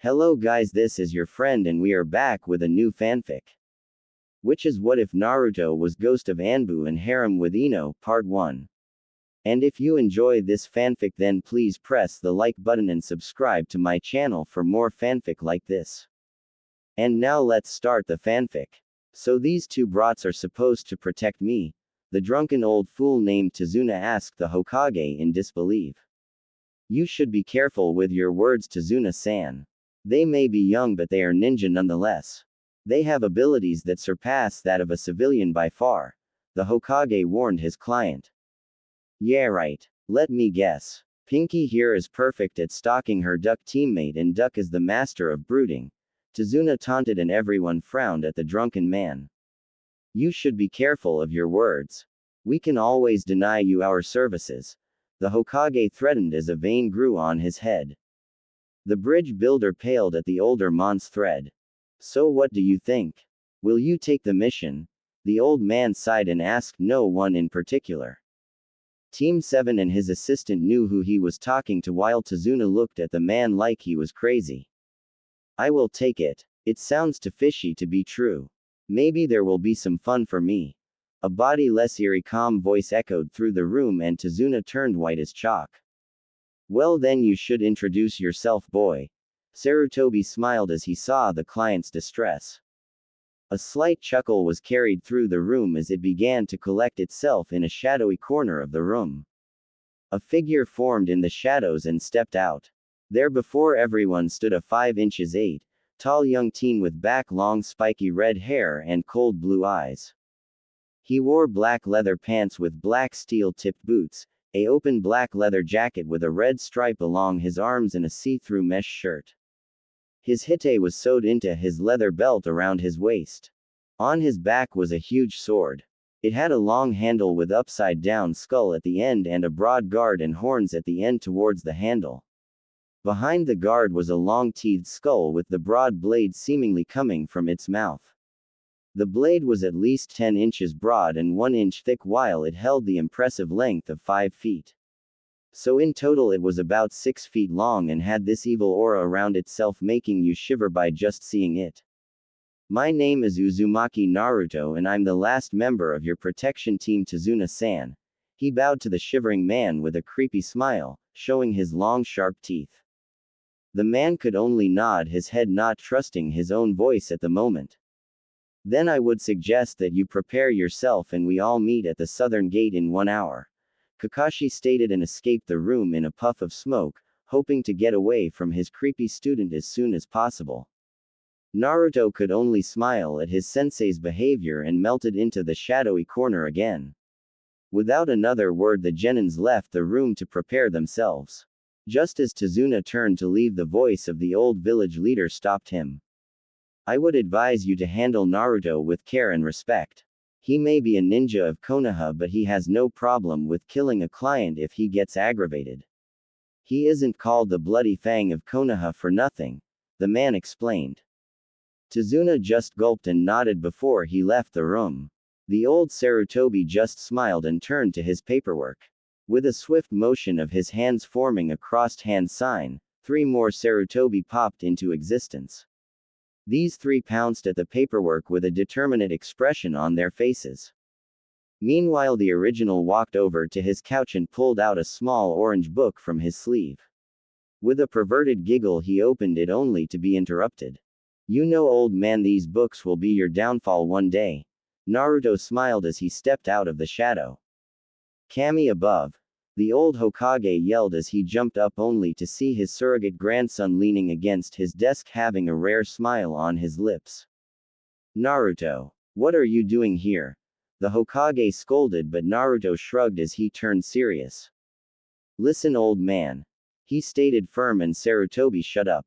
Hello guys, this is your friend and we are back with a new fanfic. Which is What If Naruto Was Ghost of Anbu and Harem with INO, Part 1. And if you enjoy this fanfic then please press the like button and subscribe to my channel for more fanfic like this. And now let's start the fanfic. So these two brats are supposed to protect me? The drunken old fool named Tazuna asked the Hokage in disbelief. You should be careful with your words, Tazuna-san. They may be young but they are ninja nonetheless. They have abilities that surpass that of a civilian by far, the Hokage warned his client. Yeah right. Let me guess. Pinky here is perfect at stalking her duck teammate and Duck is the master of brooding. Tazuna taunted and everyone frowned at the drunken man. You should be careful of your words. We can always deny you our services. The Hokage threatened as a vein grew on his head. The bridge builder paled at the older man's threat. So what do you think? Will you take the mission? The old man sighed and asked no one in particular. Team 7 and his assistant knew who he was talking to while Tazuna looked at the man like he was crazy. I will take it. It sounds too fishy to be true. Maybe there will be some fun for me. A body less eerie calm voice echoed through the room and Tazuna turned white as chalk. Well then you should introduce yourself boy. Sarutobi smiled as he saw the client's distress. A slight chuckle was carried through the room as it began to collect itself in a shadowy corner of the room. A figure formed in the shadows and stepped out. There before everyone stood a 5 inches 8, tall young teen with back long spiky red hair and cold blue eyes. He wore black leather pants with black steel-tipped boots, a open black leather jacket with a red stripe along his arms and a see-through mesh shirt. His hite was sewed into his leather belt around his waist. On his back was a huge sword. It had a long handle with upside-down skull at the end and a broad guard and horns at the end towards the handle. Behind the guard was a long-teethed skull with the broad blade seemingly coming from its mouth. The blade was at least 10 inches broad and 1 inch thick while it held the impressive length of 5 feet. So in total it was about 6 feet long and had this evil aura around itself making you shiver by just seeing it. My name is Uzumaki Naruto and I'm the last member of your protection team Tazuna-san. He bowed to the shivering man with a creepy smile, showing his long sharp teeth. The man could only nod his head not trusting his own voice at the moment. Then I would suggest that you prepare yourself and we all meet at the southern gate in 1 hour. Kakashi stated and escaped the room in a puff of smoke, hoping to get away from his creepy student as soon as possible. Naruto could only smile at his sensei's behavior and melted into the shadowy corner again. Without another word the genins left the room to prepare themselves. Just as Tazuna turned to leave the voice of the old village leader stopped him. I would advise you to handle Naruto with care and respect. He may be a ninja of Konoha but he has no problem with killing a client if he gets aggravated. He isn't called the Bloody Fang of Konoha for nothing, the man explained. Tazuna just gulped and nodded before he left the room. The old Sarutobi just smiled and turned to his paperwork. With a swift motion of his hands forming a crossed hand sign, 3 more Sarutobi popped into existence. These 3 pounced at the paperwork with a determinate expression on their faces. Meanwhile the original walked over to his couch and pulled out a small orange book from his sleeve. With a perverted giggle he opened it only to be interrupted. You know old man these books will be your downfall one day. Naruto smiled as he stepped out of the shadow. Kami above. The old Hokage yelled as he jumped up only to see his surrogate grandson leaning against his desk having a rare smile on his lips. Naruto. What are you doing here? The Hokage scolded but Naruto shrugged as he turned serious. Listen old man. He stated firm and Sarutobi shut up.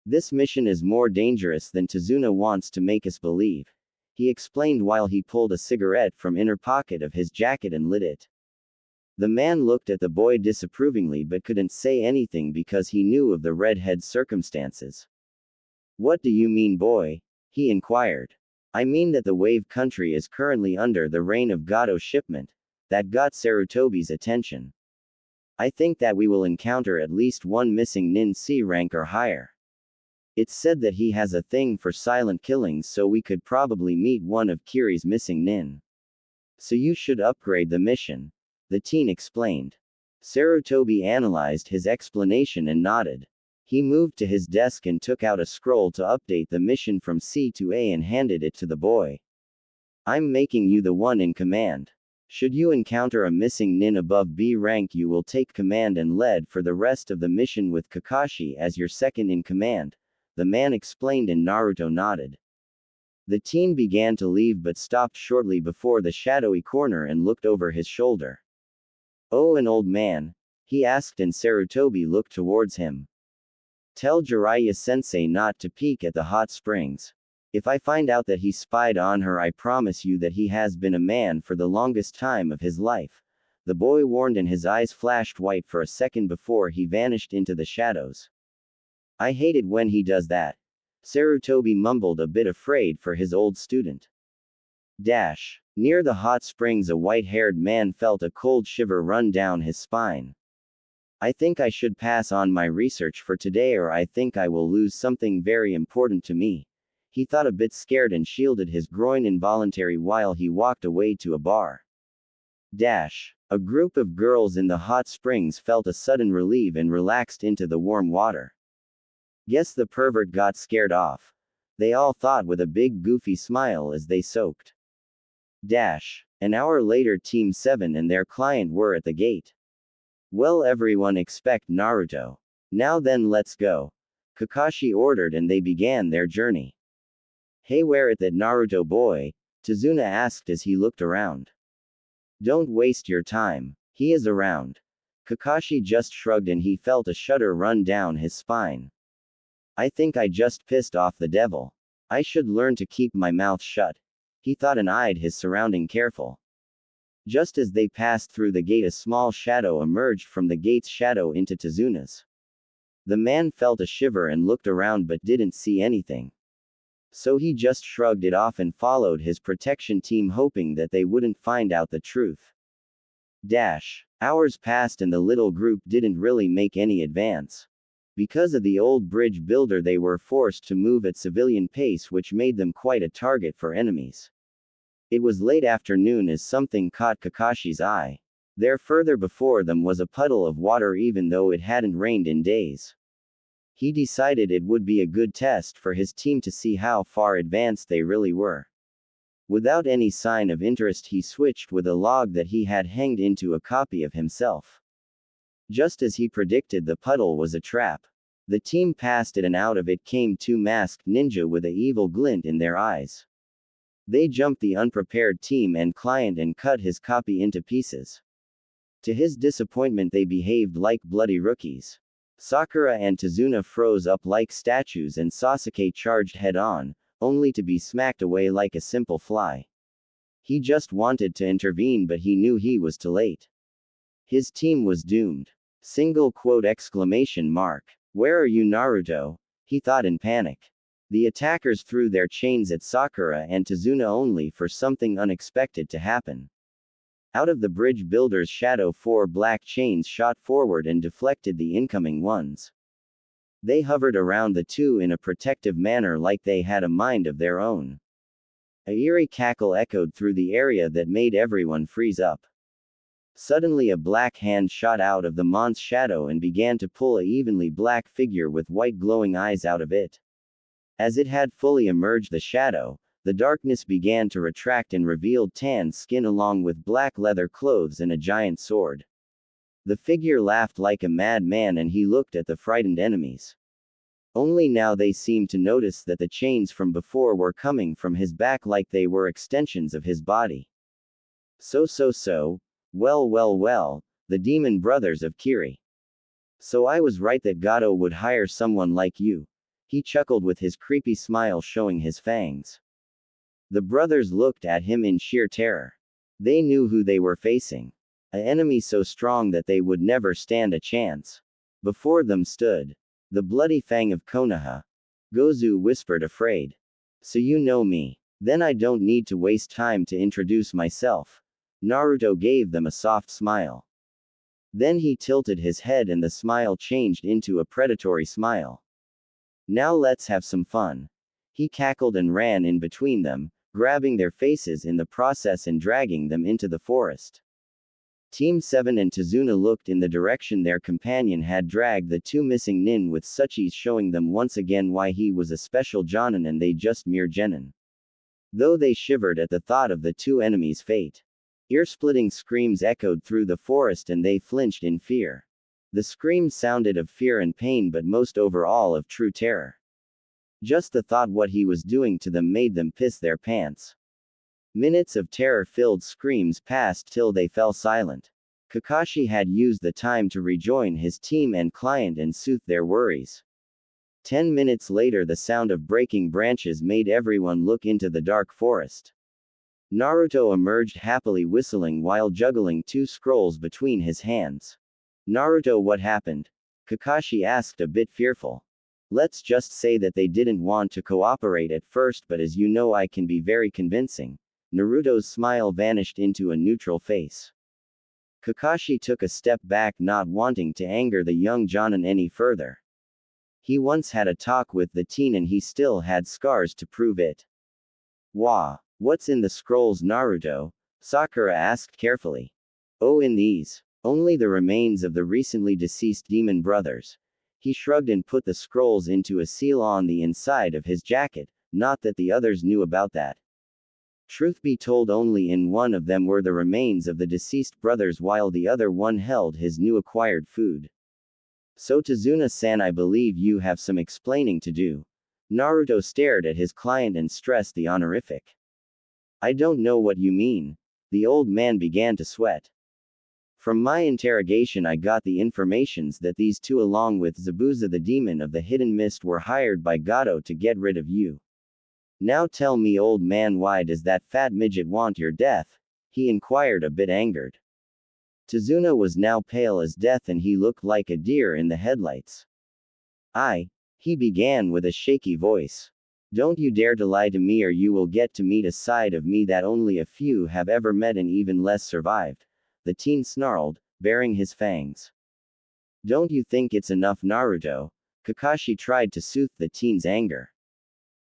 This mission is more dangerous than Tazuna wants to make us believe. He explained while he pulled a cigarette from inner pocket of his jacket and lit it. The man looked at the boy disapprovingly but couldn't say anything because he knew of the redhead's circumstances. What do you mean boy? He inquired. I mean that the wave country is currently under the reign of Gato shipment. That got Sarutobi's attention. I think that we will encounter at least one missing nin C rank or higher. It's said that he has a thing for silent killings, so we could probably meet one of Kiri's missing nin. So you should upgrade the mission. The teen explained. Sarutobi analyzed his explanation and nodded. He moved to his desk and took out a scroll to update the mission from C to A and handed it to the boy. I'm making you the one in command. Should you encounter a missing nin above B rank, you will take command and lead for the rest of the mission with Kakashi as your second in command, the man explained, and Naruto nodded. The teen began to leave but stopped shortly before the shadowy corner and looked over his shoulder. Oh, an old man? He asked, and Sarutobi looked towards him. Tell Jiraiya-sensei not to peek at the hot springs. If I find out that he spied on her, I promise you that he has been a man for the longest time of his life, the boy warned, and his eyes flashed white for a second before he vanished into the shadows. I hate it when he does that. Sarutobi mumbled, a bit afraid for his old student. Near the hot springs, a white-haired man felt a cold shiver run down his spine. I think I should pass on my research for today, or I think I will lose something very important to me. He thought, a bit scared, and shielded his groin involuntarily while he walked away to a bar. A group of girls in the hot springs felt a sudden relief and relaxed into the warm water. Guess the pervert got scared off. They all thought with a big goofy smile as they soaked. An hour later, Team 7 and their client were at the gate. Well, everyone expect Naruto. Now then, let's go. Kakashi ordered, and they began their journey. Hey, where is that Naruto boy? Tazuna asked as he looked around. Don't waste your time. He is around. Kakashi just shrugged, and he felt a shudder run down his spine. I think I just pissed off the devil. I should learn to keep my mouth shut. He thought, and eyed his surrounding careful. Just as they passed through the gate, a small shadow emerged from the gate's shadow into Tazuna's. The man felt a shiver and looked around but didn't see anything. So he just shrugged it off and followed his protection team, hoping that they wouldn't find out the truth. Hours passed and the little group didn't really make any advance. Because of the old bridge builder, they were forced to move at civilian pace, which made them quite a target for enemies. It was late afternoon as something caught Kakashi's eye. There, further before them, was a puddle of water, even though it hadn't rained in days. He decided it would be a good test for his team to see how far advanced they really were. Without any sign of interest, he switched with a log that he had hanged into a copy of himself. Just as he predicted, the puddle was a trap. The team passed it, and out of it came two masked ninja with an evil glint in their eyes. They jumped the unprepared team and client and cut his copy into pieces. To his disappointment, they behaved like bloody rookies. Sakura and Tazuna froze up like statues, and Sasuke charged head-on, only to be smacked away like a simple fly. He just wanted to intervene, but he knew he was too late. His team was doomed. Where are you, Naruto? He thought in panic. The attackers threw their chains at Sakura and Tazuna only for something unexpected to happen. Out of the bridge builder's shadow, 4 black chains shot forward and deflected the incoming ones. They hovered around the two in a protective manner, like they had a mind of their own. A eerie cackle echoed through the area that made everyone freeze up. Suddenly, a black hand shot out of the mon's shadow and began to pull a evenly black figure with white glowing eyes out of it. As it had fully emerged the shadow, the darkness began to retract and revealed tan skin along with black leather clothes and a giant sword. The figure laughed like a madman, and he looked at the frightened enemies. Only now they seemed to notice that the chains from before were coming from his back like they were extensions of his body. Well, the demon brothers of Kiri. So I was right that Gato would hire someone like you. He chuckled with his creepy smile showing his fangs. The brothers looked at him in sheer terror. They knew who they were facing. An enemy so strong that they would never stand a chance. Before them stood the bloody fang of Konoha. Gozu whispered, afraid. So you know me. Then I don't need to waste time to introduce myself. Naruto gave them a soft smile. Then he tilted his head and the smile changed into a predatory smile. Now let's have some fun. He cackled and ran in between them, grabbing their faces in the process and dragging them into the forest. Team 7 and Tazuna looked in the direction their companion had dragged the two missing nin with such ease, showing them once again why he was a special Jonin and they just mere genin. Though they shivered at the thought of the two enemies' fate. Ear-splitting screams echoed through the forest and they flinched in fear. The screams sounded of fear and pain, but most overall of true terror. Just the thought what he was doing to them made them piss their pants. Minutes of terror-filled screams passed till they fell silent. Kakashi had used the time to rejoin his team and client and soothe their worries. 10 minutes later, the sound of breaking branches made everyone look into the dark forest. Naruto emerged happily whistling while juggling two scrolls between his hands. Naruto, what happened? Kakashi asked, a bit fearful. Let's just say that they didn't want to cooperate at first, but as you know, I can be very convincing. Naruto's smile vanished into a neutral face. Kakashi took a step back, not wanting to anger the young Jonin any further. He once had a talk with the teen and he still had scars to prove it. Wah! What's in the scrolls, Naruto? Sakura asked carefully. Oh, in these. Only the remains of the recently deceased demon brothers. He shrugged and put the scrolls into a seal on the inside of his jacket, not that the others knew about that. Truth be told, only in one of them were the remains of the deceased brothers, while the other one held his new acquired food. So Tazuna-san, I believe you have some explaining to do. Naruto stared at his client and stressed the honorific. I don't know what you mean. The old man began to sweat. From my interrogation, I got the informations that these two, along with Zabuza the demon of the hidden mist, were hired by Gato to get rid of you. Now tell me, old man, why does that fat midget want your death? He inquired, a bit angered. Tazuna was now pale as death and he looked like a deer in the headlights. He began with a shaky voice. Don't you dare to lie to me, or you will get to meet a side of me that only a few have ever met and even less survived. The teen snarled, baring his fangs. Don't you think it's enough, Naruto? Kakashi tried to soothe the teen's anger.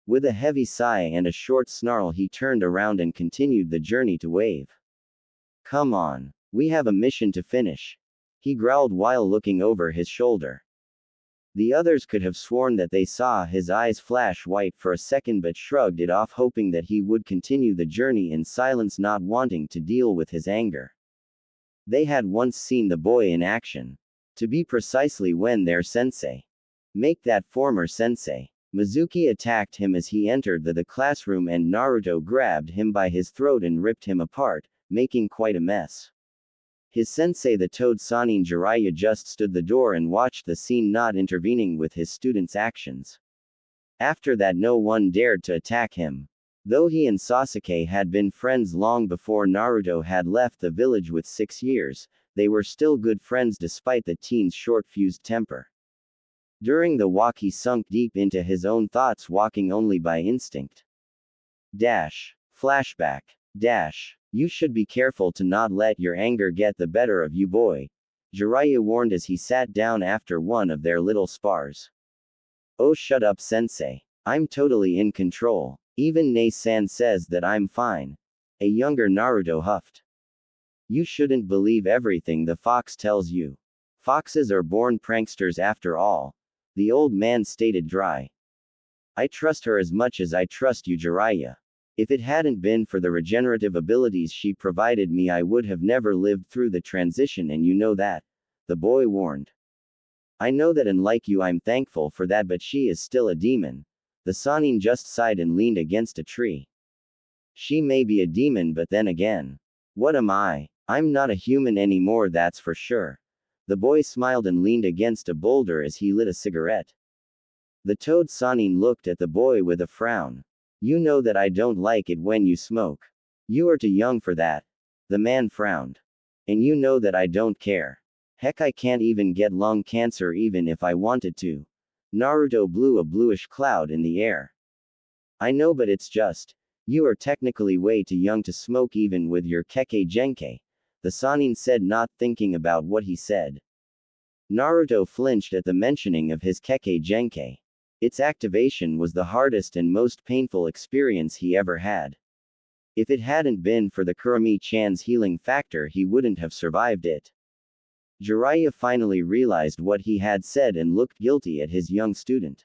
With a heavy sigh and a short snarl, he turned around and continued the journey to Wave. Come on. We have a mission to finish. He growled while looking over his shoulder. The others could have sworn that they saw his eyes flash white for a second, but shrugged it off, hoping that he would continue the journey in silence, not wanting to deal with his anger. They had once seen the boy in action. To be precisely, when their sensei. Make that former sensei. Mizuki attacked him as he entered the classroom, and Naruto grabbed him by his throat and ripped him apart, making quite a mess. His sensei, the Toad Sannin Jiraiya, just stood the door and watched the scene, not intervening with his students' actions. After that, no one dared to attack him. Though he and Sasuke had been friends long before Naruto had left the village with 6 years, they were still good friends despite the teen's short-fused temper. During the walk, he sunk deep into his own thoughts, walking only by instinct. Flashback. You should be careful to not let your anger get the better of you, boy. Jiraiya warned as he sat down after one of their little spars. Oh, shut up, sensei. I'm totally in control. Even Nei-san says that I'm fine. A younger Naruto huffed. You shouldn't believe everything the fox tells you. Foxes are born pranksters after all. The old man stated dry. I trust her as much as I trust you, Jiraiya. If it hadn't been for the regenerative abilities she provided me, I would have never lived through the transition, and you know that. The boy warned. I know that, and like you, I'm thankful for that, but she is still a demon. The Sannin just sighed and leaned against a tree. She may be a demon, but then again. What am I? I'm not a human anymore, that's for sure. The boy smiled and leaned against a boulder as he lit a cigarette. The Toad Sannin looked at the boy with a frown. You know that I don't like it when you smoke. You are too young for that. The man frowned. And you know that I don't care. Heck, I can't even get lung cancer even if I wanted to. Naruto blew a bluish cloud in the air. I know, but it's just. You are technically way too young to smoke even with your Kekkei Genkai. The Sannin said, not thinking about what he said. Naruto flinched at the mentioning of his Kekkei Genkai. Its activation was the hardest and most painful experience he ever had. If it hadn't been for the Kurami-chan's healing factor, he wouldn't have survived it. Jiraiya finally realized what he had said and looked guilty at his young student.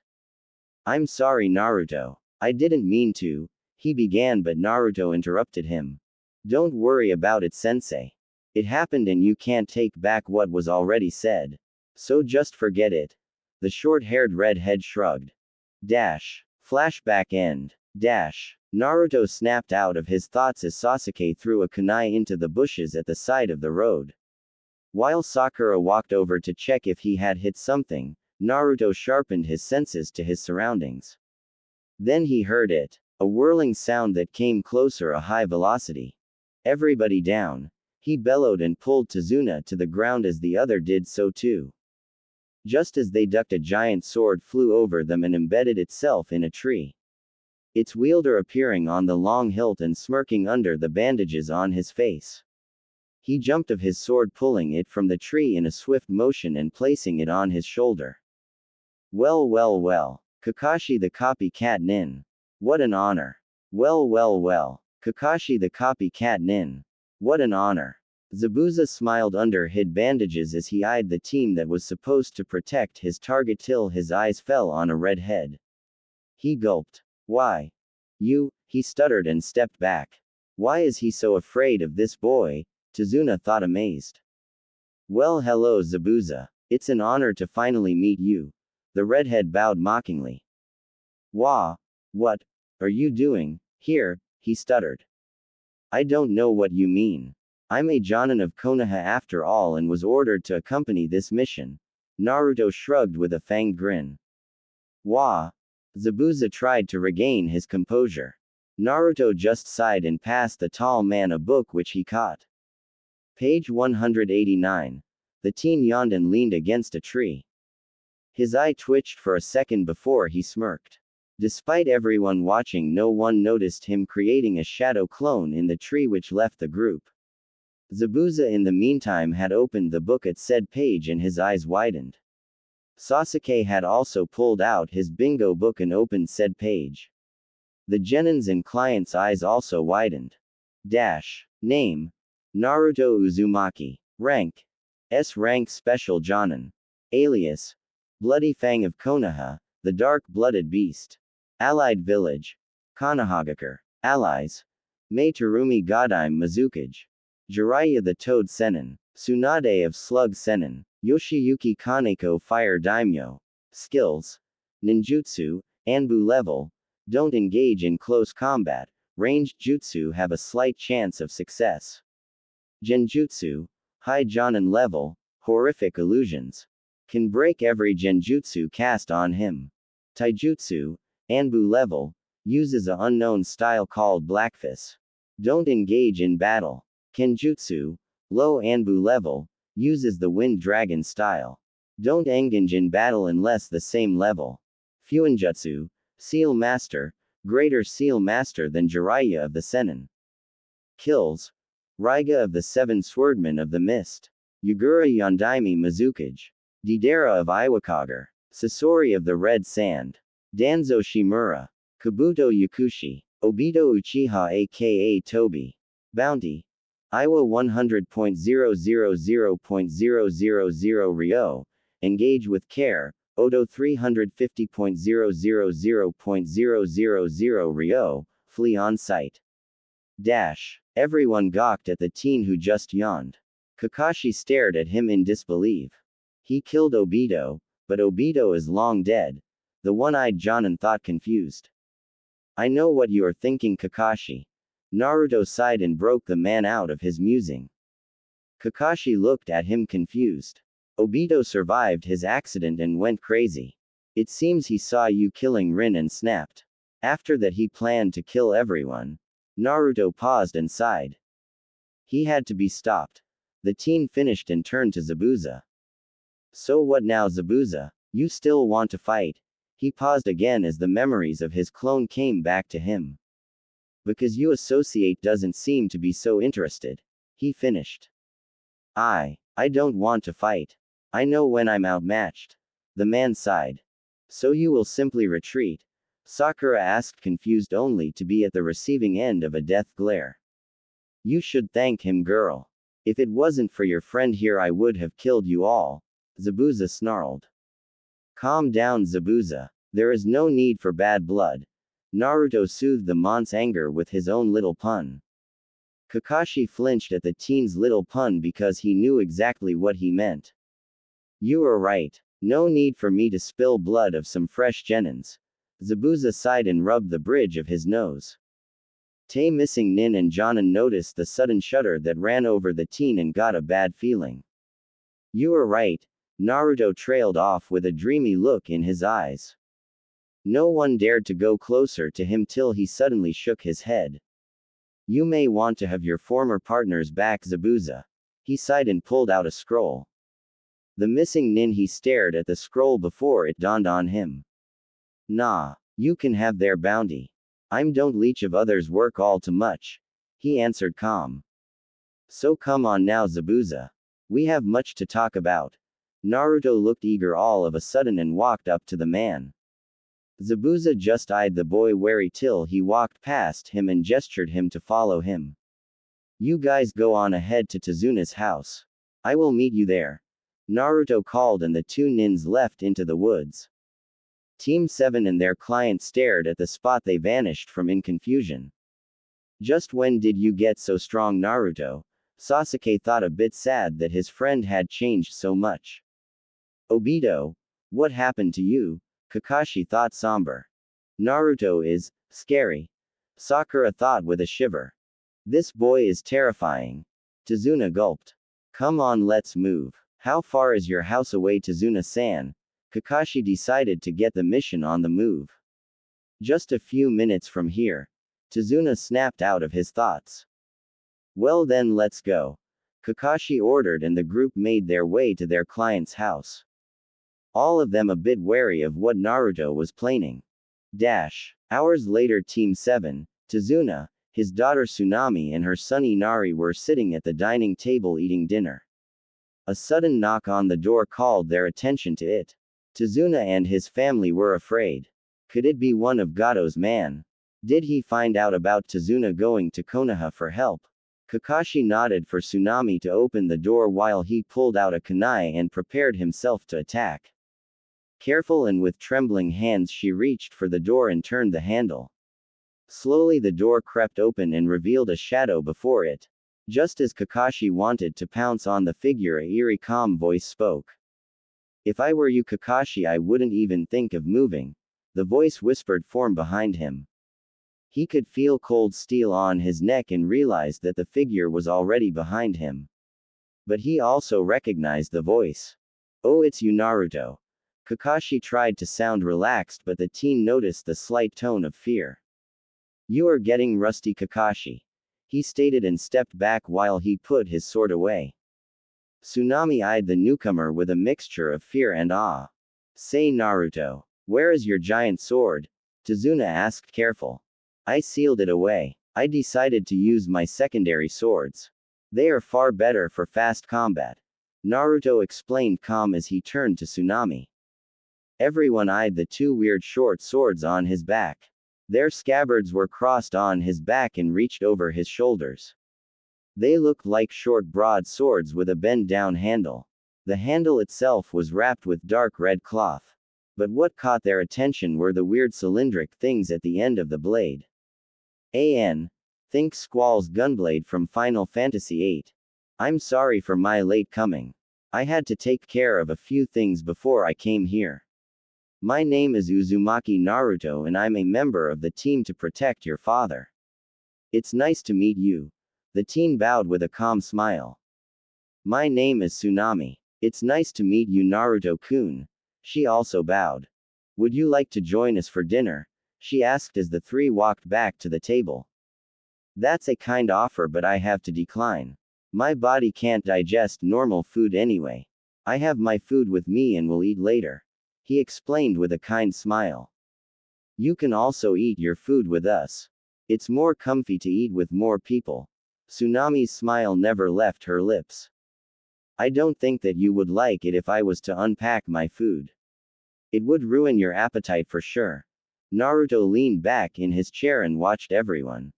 "I'm sorry, Naruto. I didn't mean to," he began, but Naruto interrupted him. "Don't worry about it, sensei. It happened and you can't take back what was already said. So just forget it." The short-haired redhead shrugged. Flashback end. Naruto snapped out of his thoughts as Sasuke threw a kunai into the bushes at the side of the road. While Sakura walked over to check if he had hit something, Naruto sharpened his senses to his surroundings. Then he heard it. A whirling sound that came closer, a high velocity. "Everybody down!" He bellowed and pulled Tazuna to the ground as the other did so too. Just as they ducked, a giant sword flew over them and embedded itself in a tree. Its wielder appearing on the long hilt and smirking under the bandages on his face. He jumped of his sword, pulling it from the tree in a swift motion and placing it on his shoulder. Well, Kakashi the copycat nin. What an honor. Well, Kakashi the copycat nin. What an honor. Zabuza smiled under hid bandages as he eyed the team that was supposed to protect his target till his eyes fell on a red head. He gulped. "Why? You," he stuttered and stepped back. "Why is he so afraid of this boy?" Tazuna thought, amazed. "Well, hello, Zabuza. It's an honor to finally meet you." The redhead bowed mockingly. "Wah, what are you doing here?" he stuttered. "I don't know what you mean. I'm a Jonin of Konoha after all and was ordered to accompany this mission." Naruto shrugged with a fanged grin. "Wah." Zabuza tried to regain his composure. Naruto just sighed and passed the tall man a book which he caught. Page 189. The teen yawned and leaned against a tree. His eye twitched for a second before he smirked. Despite everyone watching, no one noticed him creating a shadow clone in the tree which left the group. Zabuza in the meantime had opened the book at said page and his eyes widened. Sasuke had also pulled out his bingo book and opened said page. The genins and client's eyes also widened. Name: Naruto Uzumaki. Rank: S rank Special Jonin. Alias: Bloody Fang of Konoha, the dark-blooded beast. Allied village: Konohagakure. Allies: Mei Terumi Godime Mizukage. Jiraiya the Toad Sennin. Tsunade of Slug Sennin. Yoshiyuki Kaneko Fire Daimyo. Skills: Ninjutsu, Anbu level. Don't engage in close combat. Ranged jutsu have a slight chance of success. Genjutsu, high Jonin level. Horrific illusions. Can break every genjutsu cast on him. Taijutsu, Anbu level. Uses a unknown style called Blackfist. Don't engage in battle. Kenjutsu, low Anbu level. Uses the Wind Dragon style. Don't engage in battle unless the same level. Fuinjutsu, Seal Master, greater Seal Master than Jiraiya of the Sennin. Kills: Raiga of the Seven Swordmen of the Mist. Yugura Yondaime Mizukage. Deidara of Iwakage. Sasori of the Red Sand. Danzo Shimura. Kabuto Yakushi. Obito Uchiha aka Tobi. Bounty: Iwa 100.000.000 Ryo. Engage with care. Odo 350.000.000 Ryo. Flee on sight. Everyone gawked at the teen who just yawned. Kakashi stared at him in disbelief. He killed Obito, but Obito is long dead. The one-eyed Jonin thought, confused. "I know what you are thinking, Kakashi." Naruto sighed and broke the man out of his musing. Kakashi looked at him confused. "Obito survived his accident and went crazy. It seems he saw you killing Rin and snapped. After that he planned to kill everyone." Naruto paused and sighed. He had to be stopped. The teen finished and turned to Zabuza. "So what now, Zabuza? You still want to fight?" He paused again as the memories of his clone came back to him. "Because you associate doesn't seem to be so interested," he finished. I don't want to fight. I know when I'm outmatched." The man sighed. So you will simply retreat? Sakura asked, confused only to be at the receiving end of a death glare. You should thank him, girl. If it wasn't for your friend here, I would have killed you all, Zabuza snarled. Calm down, Zabuza. There is no need for bad blood. Naruto soothed the monk's anger with his own little pun. Kakashi flinched at the teen's little pun because he knew exactly what he meant. You are right. No need for me to spill blood of some fresh genins. Zabuza sighed and rubbed the bridge of his nose. Tay missing Nin and Jonin noticed the sudden shudder that ran over the teen and got a bad feeling. You are right. Naruto trailed off with a dreamy look in his eyes. No one dared to go closer to him till he suddenly shook his head. You may want to have your former partners back, Zabuza. He sighed and pulled out a scroll. The missing Nin, he stared at the scroll before it dawned on him. Nah, you can have their bounty. I'm don't leech of others' work all too much, he answered calm. So come on now, Zabuza. We have much to talk about. Naruto looked eager all of a sudden and walked up to the man. Zabuza just eyed the boy wary till he walked past him and gestured him to follow him. You guys go on ahead to Tazuna's house. I will meet you there. Naruto called and the two nins left into the woods. Team 7 and their client stared at the spot they vanished from in confusion. Just when did you get so strong, Naruto? Sasuke thought a bit sad that his friend had changed so much. Obito, what happened to you? Kakashi thought somber. Naruto is scary. Sakura thought with a shiver. This boy is terrifying. Tazuna gulped. Come on, let's move. How far is your house away, Tazuna-san? Kakashi decided to get the mission on the move. Just a few minutes from here. Tazuna snapped out of his thoughts. Well then, let's go. Kakashi ordered and the group made their way to their client's house. All of them a bit wary of what Naruto was planning. Hours later, Team 7, Tazuna, his daughter Tsunami and her son Inari were sitting at the dining table eating dinner. A sudden knock on the door called their attention to it. Tazuna and his family were afraid. Could it be one of Gato's men? Did he find out about Tazuna going to Konoha for help? Kakashi nodded for Tsunami to open the door while he pulled out a kunai and prepared himself to attack. Careful and with trembling hands she reached for the door and turned the handle. Slowly the door crept open and revealed a shadow before it. Just as Kakashi wanted to pounce on the figure, a eerie calm voice spoke. If I were you, Kakashi, I wouldn't even think of moving. The voice whispered from behind him. He could feel cold steel on his neck and realized that the figure was already behind him. But he also recognized the voice. Oh, it's you, Naruto. Kakashi tried to sound relaxed, but the teen noticed the slight tone of fear. You are getting rusty, Kakashi, he stated and stepped back while he put his sword away. Tsunami eyed the newcomer with a mixture of fear and awe. Say, Naruto, where is your giant sword? Tazuna asked, careful. I sealed it away. I decided to use my secondary swords. They are far better for fast combat. Naruto explained calm as he turned to Tsunami. Everyone eyed the two weird short swords on his back. Their scabbards were crossed on his back and reached over his shoulders. They looked like short broadswords with a bend-down handle. The handle itself was wrapped with dark red cloth. But what caught their attention were the weird cylindric things at the end of the blade. Think Squall's gunblade from Final Fantasy VIII. I'm sorry for my late coming. I had to take care of a few things before I came here. My name is Uzumaki Naruto and I'm a member of the team to protect your father. It's nice to meet you. The teen bowed with a calm smile. My name is Tsunami. It's nice to meet you, Naruto-kun. She also bowed. Would you like to join us for dinner? She asked as the three walked back to the table. That's a kind offer, but I have to decline. My body can't digest normal food anyway. I have my food with me and will eat later, he explained with a kind smile. You can also eat your food with us. It's more comfy to eat with more people. Tsunami's smile never left her lips. I don't think that you would like it if I was to unpack my food. It would ruin your appetite for sure. Naruto leaned back in his chair and watched everyone.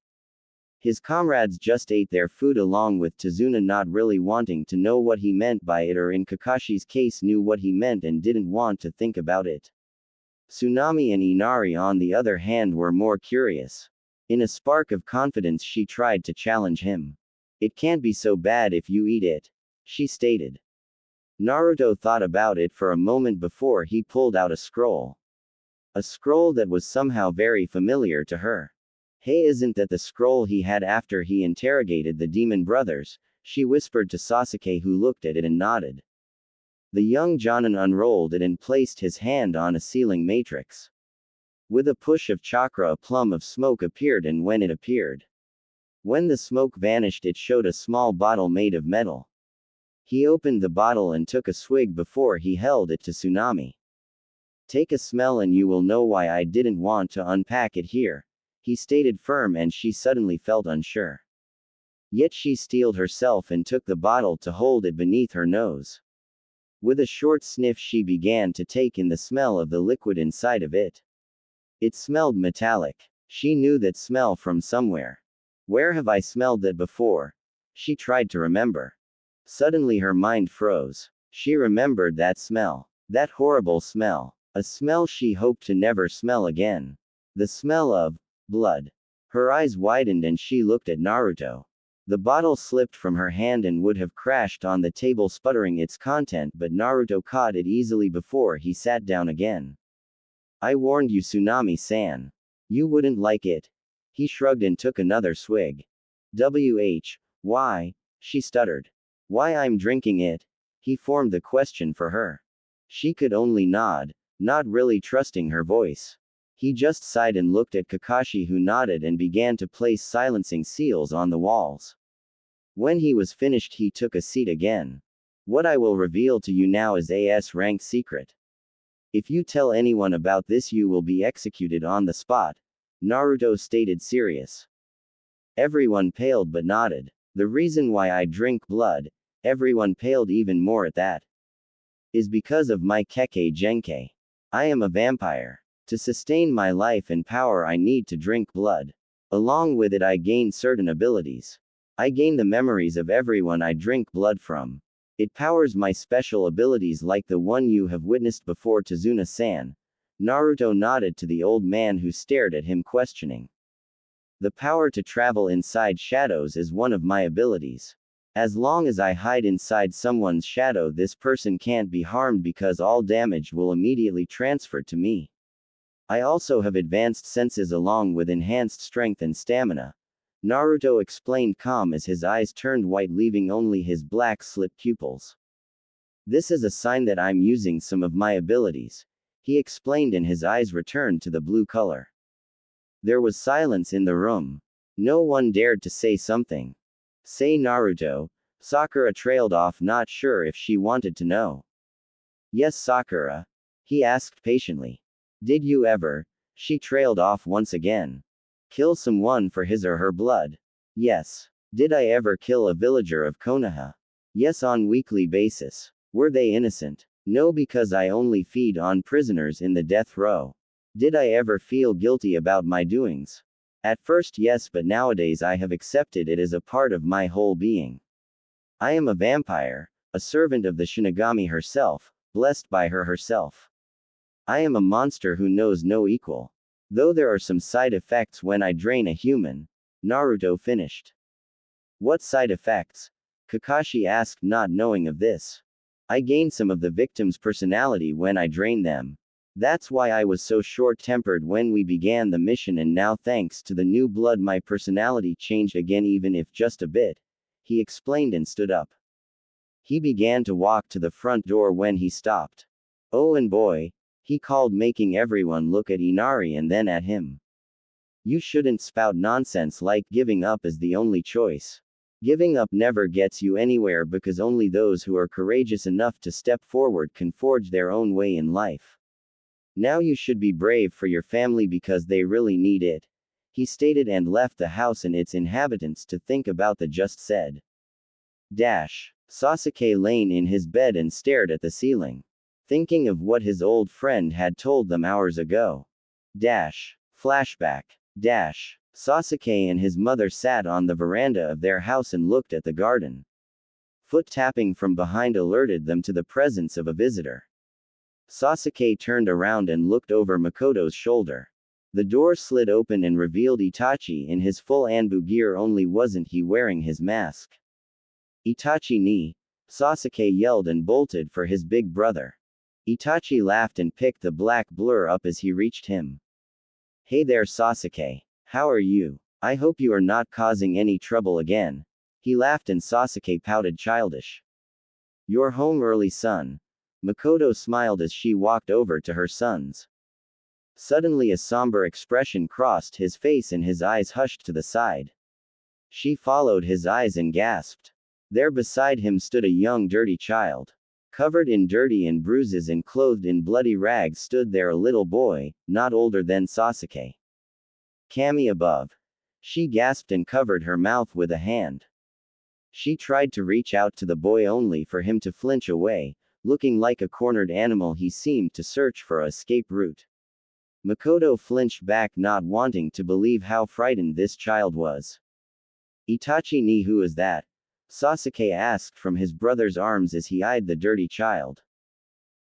His comrades just ate their food along with Tazuna, not really wanting to know what he meant by it, or in Kakashi's case knew what he meant and didn't want to think about it. Tsunami and Inari on the other hand were more curious. In a spark of confidence she tried to challenge him. "It can't be so bad if you eat it," she stated. Naruto thought about it for a moment before he pulled out a scroll. A scroll that was somehow very familiar to her. "Hey, isn't that the scroll he had after he interrogated the demon brothers?" she whispered to Sasuke, who looked at it and nodded. The young Jonin unrolled it and placed his hand on a sealing matrix. With a push of chakra, a plum of smoke appeared, and when the smoke vanished, it showed a small bottle made of metal. He opened the bottle and took a swig before he held it to Tsunami. "Take a smell and you will know why I didn't want to unpack it here," he stated firm, and she suddenly felt unsure. Yet she steeled herself and took the bottle to hold it beneath her nose. With a short sniff she began to take in the smell of the liquid inside of it. It smelled metallic. She knew that smell from somewhere. Where have I smelled that before? She tried to remember. Suddenly her mind froze. She remembered that smell. That horrible smell. A smell she hoped to never smell again. The smell of blood. Her eyes widened and she looked at Naruto. The bottle slipped from her hand and would have crashed on the table, sputtering its content, but Naruto caught it easily before he sat down again. "I warned you, Tsunami-san. You wouldn't like it." He shrugged and took another swig. Why? She stuttered. "Why I'm drinking it?" He formed the question for her. She could only nod, not really trusting her voice. He just sighed and looked at Kakashi, who nodded and began to place silencing seals on the walls. When he was finished, he took a seat again. "What I will reveal to you now is a S-rank secret. If you tell anyone about this, you will be executed on the spot," Naruto stated serious. Everyone paled but nodded. "The reason why I drink blood," everyone paled even more at that, "is because of my Kekkei Genkai. I am a vampire. To sustain my life and power I need to drink blood. Along with it I gain certain abilities. I gain the memories of everyone I drink blood from. It powers my special abilities like the one you have witnessed before, Tazuna-san." Naruto nodded to the old man, who stared at him questioning. "The power to travel inside shadows is one of my abilities. As long as I hide inside someone's shadow, this person can't be harmed because all damage will immediately transfer to me. I also have advanced senses along with enhanced strength and stamina," Naruto explained, calm as his eyes turned white, leaving only his black slit pupils. "This is a sign that I'm using some of my abilities," he explained, and his eyes returned to the blue color. There was silence in the room. No one dared to say something. "Say, Naruto." Sakura trailed off, not sure if she wanted to know. "Yes, Sakura?" he asked patiently. "Did you ever," she trailed off once again, "kill someone for his or her blood?" "Yes." "Did I ever kill a villager of Konoha?" "Yes, on weekly basis." "Were they innocent?" "No, because I only feed on prisoners in the death row." "Did I ever feel guilty about my doings?" "At first yes, but nowadays I have accepted it as a part of my whole being. I am a vampire, a servant of the Shinigami herself, blessed by her herself. I am a monster who knows no equal. Though there are some side effects when I drain a human," Naruto finished. "What side effects?" Kakashi asked, not knowing of this. "I gain some of the victim's personality when I drain them. That's why I was so short-tempered when we began the mission, and now thanks to the new blood my personality changed again, even if just a bit," he explained and stood up. He began to walk to the front door when he stopped. "Oh, and boy," he called, making everyone look at Inari and then at him. "You shouldn't spout nonsense like giving up is the only choice. Giving up never gets you anywhere, because only those who are courageous enough to step forward can forge their own way in life. Now you should be brave for your family because they really need it," he stated, and left the house and its inhabitants to think about the just said. Sasuke lay in his bed and stared at the ceiling. thinking of what his old friend had told them hours ago. Flashback. Sasuke and his mother sat on the veranda of their house and looked at the garden. Foot tapping from behind alerted them to the presence of a visitor. Sasuke turned around and looked over Makoto's shoulder. The door slid open and revealed Itachi in his full Anbu gear, only wasn't he wearing his mask. Itachi ni! Sasuke yelled and bolted for his big brother. Itachi laughed and picked the black blur up as he reached him. Hey there Sasuke. How are you? I hope you are not causing any trouble again. He laughed and Sasuke pouted childish. You're home early, son. Makoto smiled as she walked over to her sons. Suddenly a somber expression crossed his face and his eyes hushed to the side. She followed his eyes and gasped. There beside him stood a young dirty child. Covered in dirty and bruises and clothed in bloody rags stood there a little boy, not older than Sasuke. Kami above. She gasped and covered her mouth with a hand. She tried to reach out to the boy only for him to flinch away, looking like a cornered animal. He seemed to search for an escape route. Makoto flinched back, not wanting to believe how frightened this child was. Itachi ni, who is that? Sasuke asked from his brother's arms as he eyed the dirty child.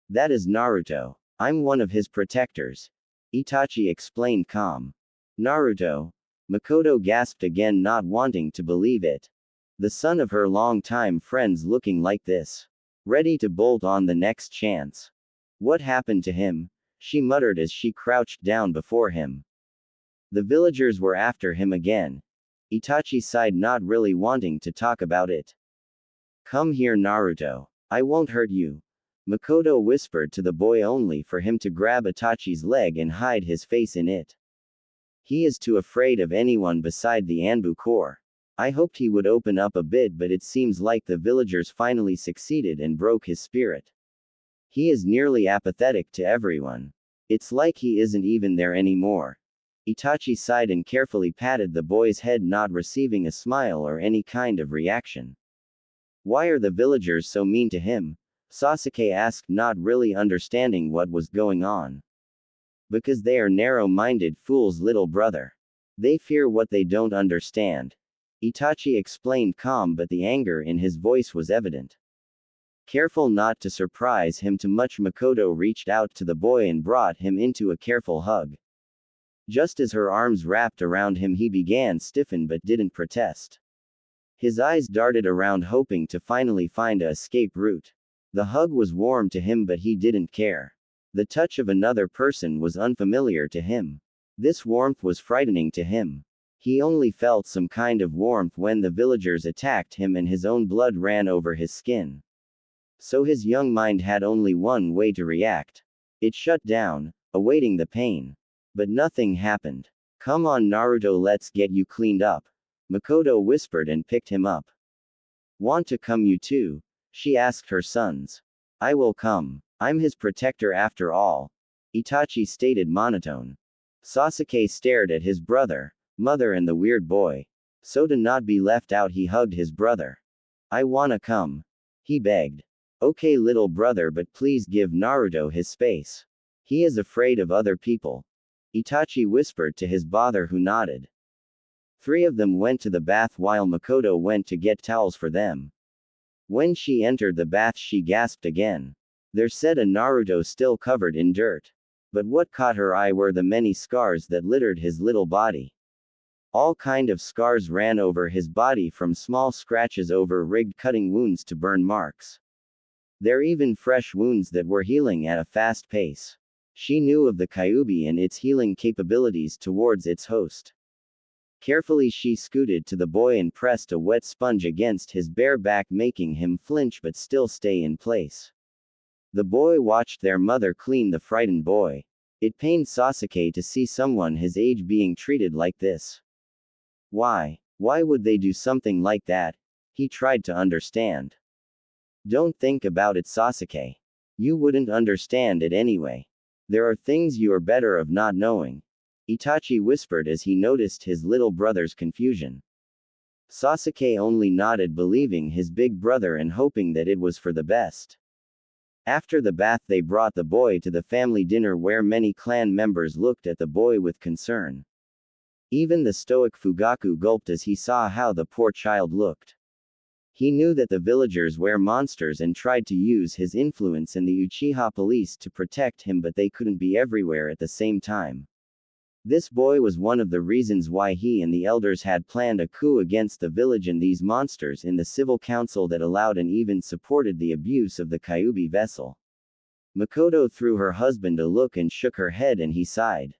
That is Naruto. I'm one of his protectors. Itachi explained calm. Naruto? Makoto gasped again, not wanting to believe it. The son of her long-time friends looking like this. Ready to bolt on the next chance. What happened to him? She muttered as she crouched down before him. The villagers were after him again. Itachi sighed, not really wanting to talk about it. Come here Naruto. I won't hurt you. Makoto whispered to the boy only for him to grab Itachi's leg and hide his face in it. He is too afraid of anyone beside the Anbu Corps. I hoped he would open up a bit, but it seems like the villagers finally succeeded and broke his spirit. He is nearly apathetic to everyone. It's like he isn't even there anymore. Itachi sighed and carefully patted the boy's head, not receiving a smile or any kind of reaction. Why are the villagers so mean to him? Sasuke asked, not really understanding what was going on. Because they are narrow-minded fools, little brother. They fear what they don't understand. Itachi explained calm, but the anger in his voice was evident. Careful not to surprise him too much, Makoto reached out to the boy and brought him into a careful hug. Just as her arms wrapped around him, he began stiffen but didn't protest. His eyes darted around, hoping to finally find a escape route. The hug was warm to him, but he didn't care. The touch of another person was unfamiliar to him. This warmth was frightening to him. He only felt some kind of warmth when the villagers attacked him and his own blood ran over his skin. So his young mind had only one way to react. It shut down, awaiting the pain. But nothing happened. Come on Naruto, let's get you cleaned up. Makoto whispered and picked him up. Want to come you too? She asked her sons. I will come. I'm his protector after all. Itachi stated monotone. Sasuke stared at his brother, mother and the weird boy. So to not be left out, he hugged his brother. I wanna come. He begged. Okay little brother, but please give Naruto his space. He is afraid of other people. Itachi whispered to his brother, who nodded. Three of them went to the bath while Makoto went to get towels for them. When she entered the bath, she gasped again. There said a Naruto still covered in dirt. But what caught her eye were the many scars that littered his little body. All kind of scars ran over his body, from small scratches over rigged cutting wounds to burn marks. There even fresh wounds that were healing at a fast pace. She knew of the Kyuubi and its healing capabilities towards its host. Carefully she scooted to the boy and pressed a wet sponge against his bare back, making him flinch but still stay in place. The boy watched their mother clean the frightened boy. It pained Sasuke to see someone his age being treated like this. Why would they do something like that? He tried to understand. Don't think about it, Sasuke. You wouldn't understand it anyway. There are things you are better of not knowing. Itachi whispered as he noticed his little brother's confusion. Sasuke only nodded, believing his big brother and hoping that it was for the best. After the bath, they brought the boy to the family dinner where many clan members looked at the boy with concern. Even the stoic Fugaku gulped as he saw how the poor child looked. He knew that the villagers were monsters and tried to use his influence in the Uchiha police to protect him, but they couldn't be everywhere at the same time. This boy was one of the reasons why he and the elders had planned a coup against the village and these monsters in the civil council that allowed and even supported the abuse of the Kyubi vessel. Makoto threw her husband a look and shook her head, and he sighed.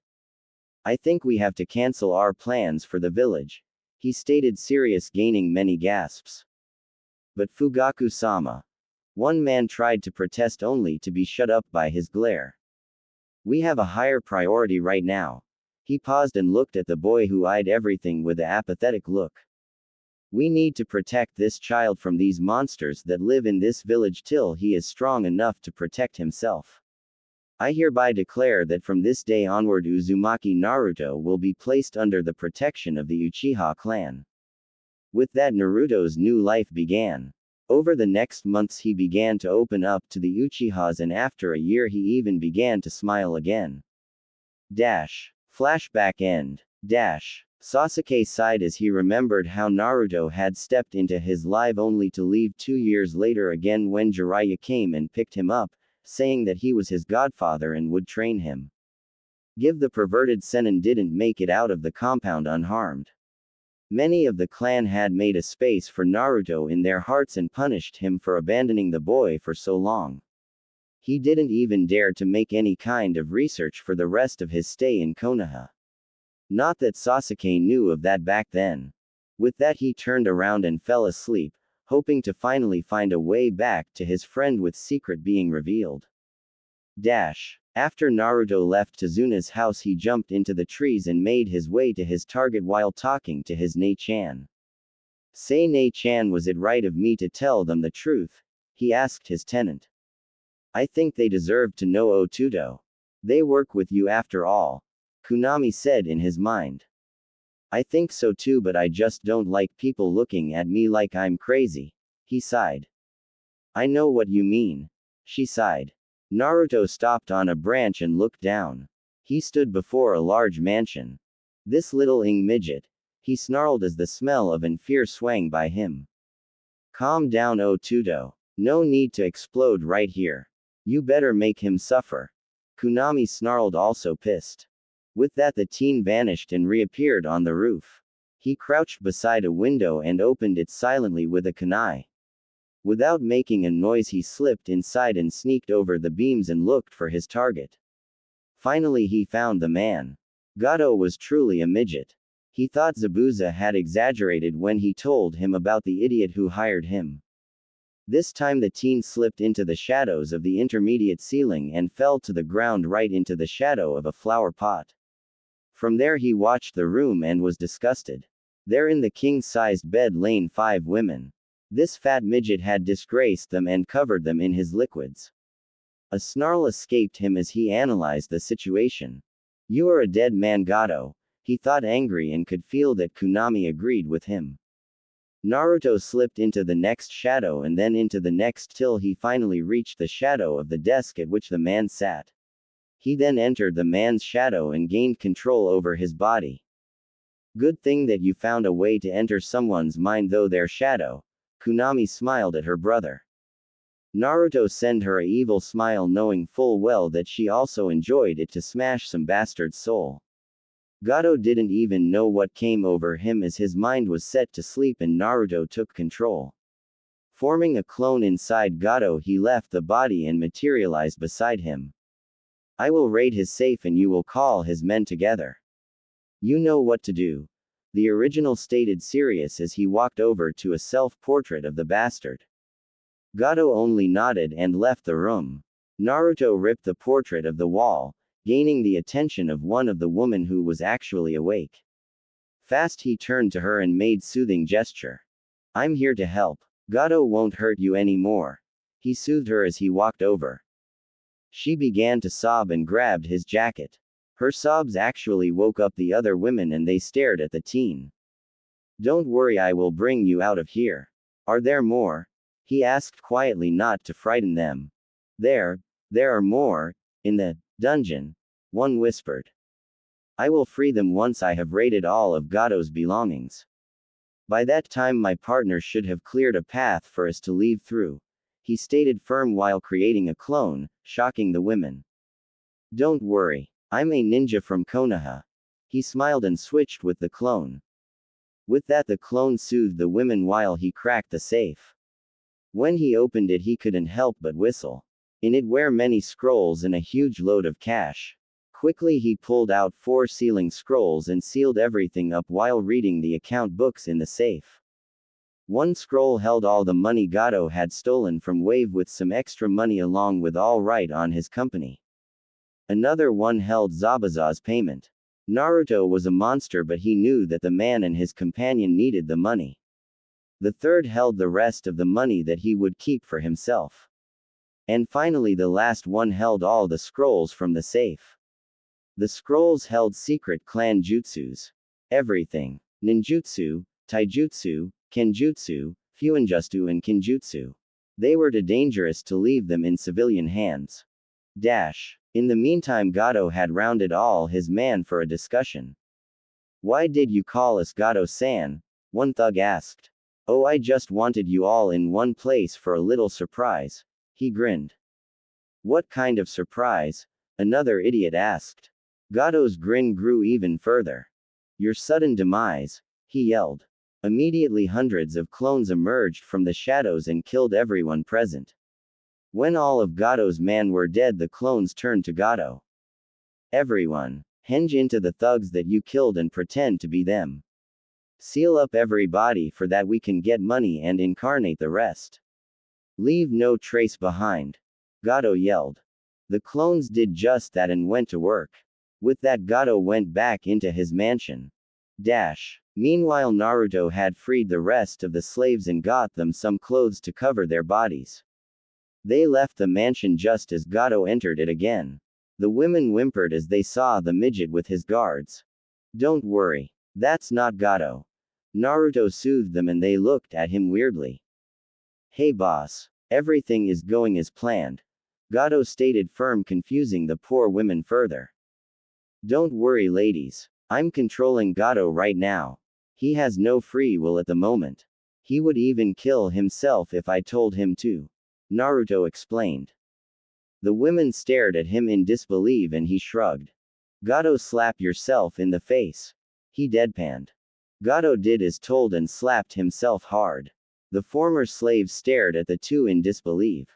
I think we have to cancel our plans for the village, he stated, serious, gaining many gasps. But Fugaku-sama. One man tried to protest only to be shut up by his glare. We have a higher priority right now. He paused and looked at the boy, who eyed everything with an apathetic look. We need to protect this child from these monsters that live in this village till he is strong enough to protect himself. I hereby declare that from this day onward Uzumaki Naruto will be placed under the protection of the Uchiha clan. With that, Naruto's new life began. Over the next months he began to open up to the Uchihas, and after a year he even began to smile again. Flashback end. Sasuke sighed as he remembered how Naruto had stepped into his life only to leave 2 years later again when Jiraiya came and picked him up, saying that he was his godfather and would train him. The perverted Sennin didn't make it out of the compound unharmed. Many of the clan had made a space for Naruto in their hearts and punished him for abandoning the boy for so long. He didn't even dare to make any kind of research for the rest of his stay in Konoha. Not that Sasuke knew of that back then. With that, he turned around and fell asleep, hoping to finally find a way back to his friend with secret being revealed. After Naruto left Tazuna's house, he jumped into the trees and made his way to his target while talking to his Nei-chan. Say, Nei-chan, was it right of me to tell them the truth? He asked his tenant. I think they deserve to know, Otuto. They work with you after all, Kunami said in his mind. I think so too, but I just don't like people looking at me like I'm crazy, he sighed. I know what you mean, she sighed. Naruto stopped on a branch and looked down. He stood before a large mansion. This little midget, he snarled as the smell of fear swang by him. Calm down, Otuto. No need to explode right here. You better make him suffer. Kunami snarled, also pissed. With that, the teen vanished and reappeared on the roof. He crouched beside a window and opened it silently with a kunai. Without making a noise, he slipped inside and sneaked over the beams and looked for his target. Finally, he found the man. Gato was truly a midget. He thought Zabuza had exaggerated when he told him about the idiot who hired him. This time the teen slipped into the shadows of the intermediate ceiling and fell to the ground right into the shadow of a flower pot. From there he watched the room and was disgusted. There in the king-sized bed lay 5 women. This fat midget had disgraced them and covered them in his liquids. A snarl escaped him as he analyzed the situation. You are a dead man, Gato, he thought, angry, and could feel that Kunami agreed with him. Naruto slipped into the next shadow and then into the next till he finally reached the shadow of the desk at which the man sat. He then entered the man's shadow and gained control over his body. Good thing that you found a way to enter someone's mind though their shadow, Kunami smiled at her brother. Naruto sent her a evil smile, knowing full well that she also enjoyed it to smash some bastard's soul. Gato didn't even know what came over him as his mind was set to sleep and Naruto took control. Forming a clone inside Gato, he left the body and materialized beside him. I will raid his safe and you will call his men together. You know what to do, the original stated, serious as he walked over to a self-portrait of the bastard. Gato only nodded and left the room. Naruto ripped the portrait of the wall, gaining the attention of one of the women who was actually awake. Fast he turned to her and made soothing gesture. I'm here to help. Gato won't hurt you anymore. He soothed her as he walked over. She began to sob and grabbed his jacket. Her sobs actually woke up the other women and they stared at the teen. Don't worry, I will bring you out of here. Are there more? He asked quietly, not to frighten them. There, there are more, in the dungeon, one whispered. I will free them once I have raided all of Gato's belongings. By that time my partner should have cleared a path for us to leave through, he stated firm while creating a clone, shocking the women. Don't worry, I'm a ninja from Konoha. He smiled and switched with the clone. With that the clone soothed the women while he cracked the safe. When he opened it he couldn't help but whistle. In it were many scrolls and a huge load of cash. Quickly he pulled out 4 sealing scrolls and sealed everything up while reading the account books in the safe. One scroll held all the money Gato had stolen from Wave with some extra money along with all right on his company. Another one held Zabuza's payment. Naruto was a monster but he knew that the man and his companion needed the money. The third held the rest of the money that he would keep for himself. And finally the last one held all the scrolls from the safe. The scrolls held secret clan jutsus. Everything. Ninjutsu, taijutsu, kenjutsu, fuinjutsu and kinjutsu. They were too dangerous to leave them in civilian hands. In the meantime Gato had rounded all his men for a discussion. Why did you call us Gato-san? One thug asked. Oh, I just wanted you all in one place for a little surprise. He grinned. What kind of surprise? Another idiot asked. Gato's grin grew even further. Your sudden demise, he yelled. Immediately hundreds of clones emerged from the shadows and killed everyone present. When all of Gato's men were dead the clones turned to Gato. Everyone, henge into the thugs that you killed and pretend to be them. Seal up every body for that we can get money and incarnate the rest. Leave no trace behind. Gato yelled. The clones did just that and went to work. With that Gato went back into his mansion. Meanwhile Naruto had freed the rest of the slaves and got them some clothes to cover their bodies. They left the mansion just as Gato entered it again. The women whimpered as they saw the midget with his guards. Don't worry. That's not Gato. Naruto soothed them and they looked at him weirdly. Hey boss. Everything is going as planned. Gato stated firm, confusing the poor women further. Don't worry ladies. I'm controlling Gato right now. He has no free will at the moment. He would even kill himself if I told him to. Naruto explained. The women stared at him in disbelief and he shrugged. Gato, slap yourself in the face. He deadpanned. Gato did as told and slapped himself hard. The former slaves stared at the two in disbelief.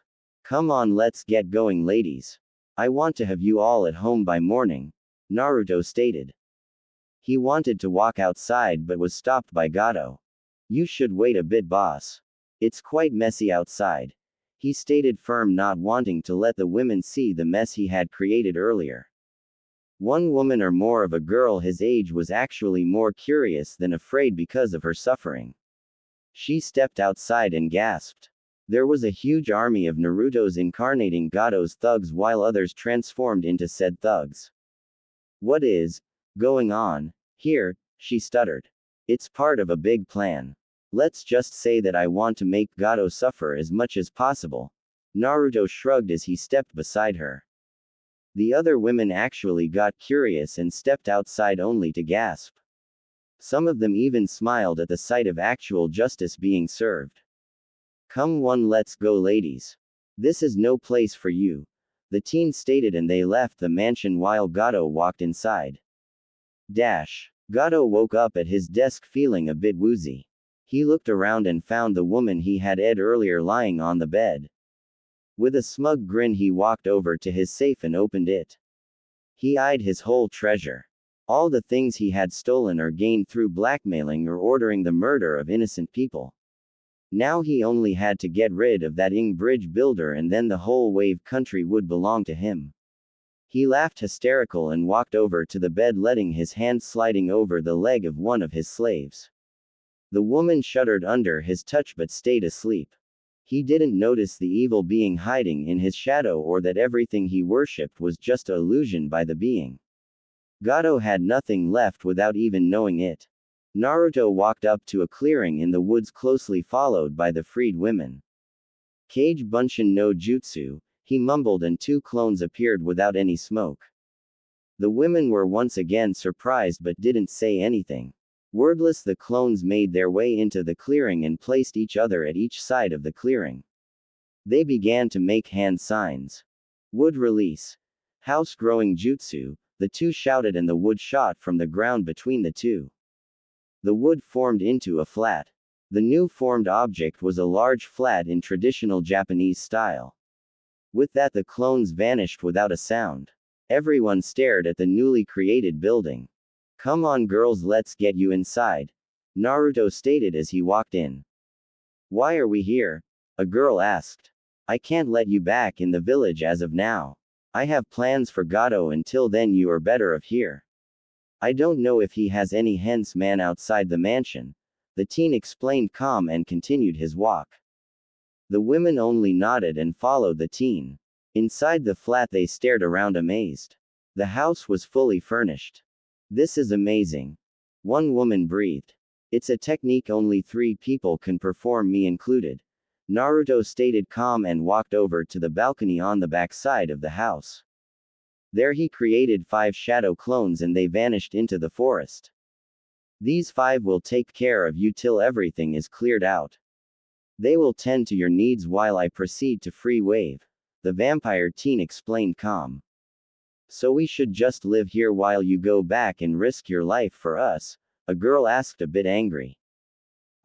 Come on, let's get going ladies. I want to have you all at home by morning. Naruto stated. He wanted to walk outside but was stopped by Gato. You should wait a bit boss. It's quite messy outside. He stated firm, not wanting to let the women see the mess he had created earlier. One woman or more of a girl his age was actually more curious than afraid because of her suffering. She stepped outside and gasped. There was a huge army of Naruto's incarnating Gato's thugs while others transformed into said thugs. What is going on here? She stuttered. It's part of a big plan. Let's just say that I want to make Gato suffer as much as possible. Naruto shrugged as he stepped beside her. The other women actually got curious and stepped outside only to gasp. Some of them even smiled at the sight of actual justice being served. Come on, let's go ladies. This is no place for you. The teen stated and they left the mansion while Gato walked inside. Gato woke up at his desk feeling a bit woozy. He looked around and found the woman he had ed earlier lying on the bed. With a smug grin he walked over to his safe and opened it. He eyed his whole treasure. All the things he had stolen or gained through blackmailing or ordering the murder of innocent people. Now he only had to get rid of that bridge builder and then the whole Wave country would belong to him. He laughed hysterical and walked over to the bed, letting his hand sliding over the leg of one of his slaves. The woman shuddered under his touch but stayed asleep. He didn't notice the evil being hiding in his shadow or that everything he worshipped was just an illusion by the being. Gato had nothing left without even knowing it. Naruto walked up to a clearing in the woods closely followed by the freed women. Kage Bunshin no Jutsu, he mumbled, and two clones appeared without any smoke. The women were once again surprised but didn't say anything. Wordless, the clones made their way into the clearing and placed each other at each side of the clearing. They began to make hand signs. Wood release. House growing jutsu, the two shouted, and the wood shot from the ground between the two. The wood formed into a flat. The new formed object was a large flat in traditional Japanese style. With that, the clones vanished without a sound. Everyone stared at the newly created building. "Come on girls, let's get you inside," Naruto stated as he walked in. "Why are we here?" a girl asked. "I can't let you back in the village as of now. I have plans for Gato. Until then you are better off here." "I don't know if he has any hence man outside the mansion," the teen explained calm and continued his walk. The women only nodded and followed the teen. Inside the flat they stared around amazed. The house was fully furnished. "This is amazing," one woman breathed. "It's a technique only 3 people can perform, me included," Naruto stated calm and walked over to the balcony on the back side of the house. There he created 5 shadow clones and they vanished into the forest. "These 5 will take care of you till everything is cleared out. They will tend to your needs while I proceed to free wave," the vampire teen explained calm. "So we should just live here while you go back and risk your life for us?" a girl asked, a bit angry.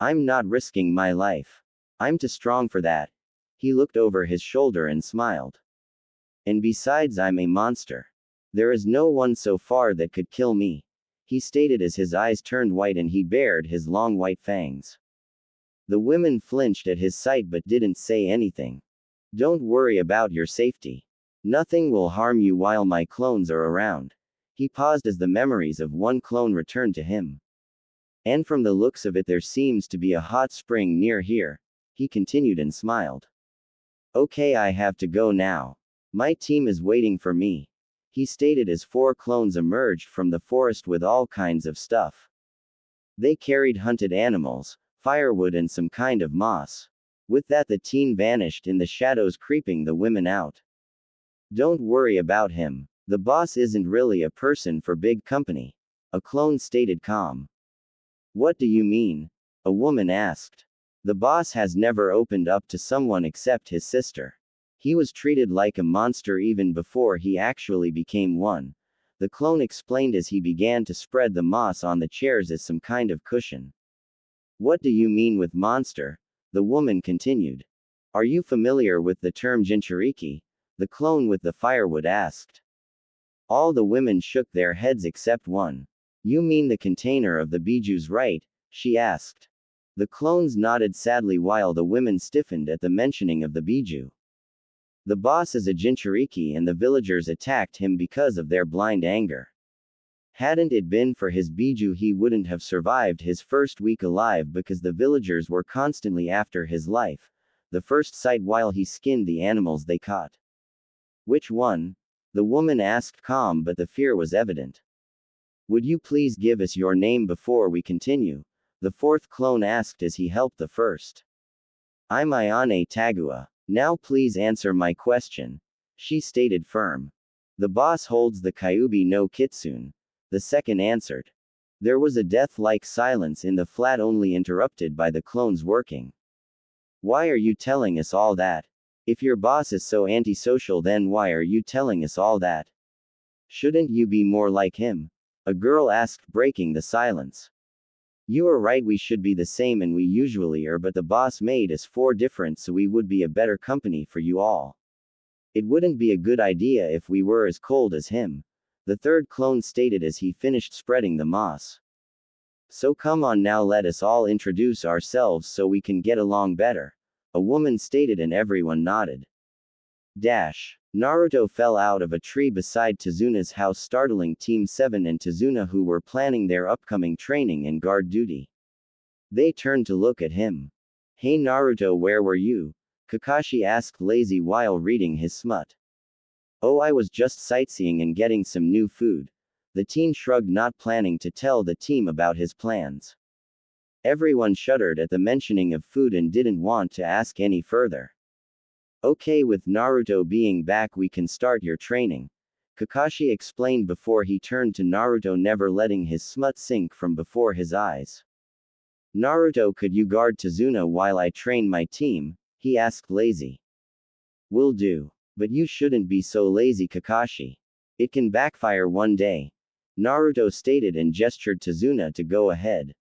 "I'm not risking my life. I'm too strong for that." He looked over his shoulder and smiled. "And besides, I'm a monster. There is no one so far that could kill me," he stated as his eyes turned white and he bared his long white fangs. The women flinched at his sight but didn't say anything. "Don't worry about your safety. Nothing will harm you while my clones are around." He paused as the memories of one clone returned to him. "And from the looks of it, there seems to be a hot spring near here," he continued and smiled. "Okay, I have to go now. My team is waiting for me," he stated as 4 clones emerged from the forest with all kinds of stuff. They carried hunted animals, firewood, and some kind of moss. With that, the teen vanished in the shadows, creeping the women out. "Don't worry about him. The boss isn't really a person for big company," a clone stated calm. "What do you mean?" a woman asked. "The boss has never opened up to someone except his sister. He was treated like a monster even before he actually became one," the clone explained as he began to spread the moss on the chairs as some kind of cushion. "What do you mean with monster?" the woman continued. "Are you familiar with the term Jinchuriki?" the clone with the firewood asked. All the women shook their heads except one. "You mean the container of the bijus, right?" she asked. The clones nodded sadly while the women stiffened at the mentioning of the biju. "The boss is a Jinchuriki and the villagers attacked him because of their blind anger. Hadn't it been for his biju, he wouldn't have survived his first week alive because the villagers were constantly after his life, the first sight while he skinned the animals they caught." "Which one?" the woman asked calm, but the fear was evident. "Would you please give us your name before we continue?" the 4th clone asked as he helped the first. "I'm Ayane Tagua. Now please answer my question," she stated firm. "The boss holds the Kyubi no Kitsune," the second answered. There was a death-like silence in the flat, only interrupted by the clones working. "Why are you telling us all that? If your boss is so antisocial, then why are you telling us all that? Shouldn't you be more like him?" a girl asked, breaking the silence. "You are right, we should be the same, and we usually are, but the boss made us 4 different so we would be a better company for you all. It wouldn't be a good idea if we were as cold as him," the 3rd clone stated as he finished spreading the moss. "So come on now, let us all introduce ourselves so we can get along better," a woman stated and everyone nodded. Naruto fell out of a tree beside Tezuna's house, startling Team 7 and Tezuna, who were planning their upcoming training and guard duty. They turned to look at him. "Hey Naruto, where were you?" Kakashi asked lazy while reading his smut. "Oh, I was just sightseeing and getting some new food," the teen shrugged, not planning to tell the team about his plans. Everyone shuddered at the mentioning of food and didn't want to ask any further. Okay, with Naruto being back, we can start your training, Kakashi explained before he turned to Naruto, never letting his smut sink from before his eyes. Naruto, could you guard Tazuna while I train my team? He asked lazy. Will do. But you shouldn't be so lazy, Kakashi. It can backfire one day, Naruto stated and gestured to Tazuna to go ahead.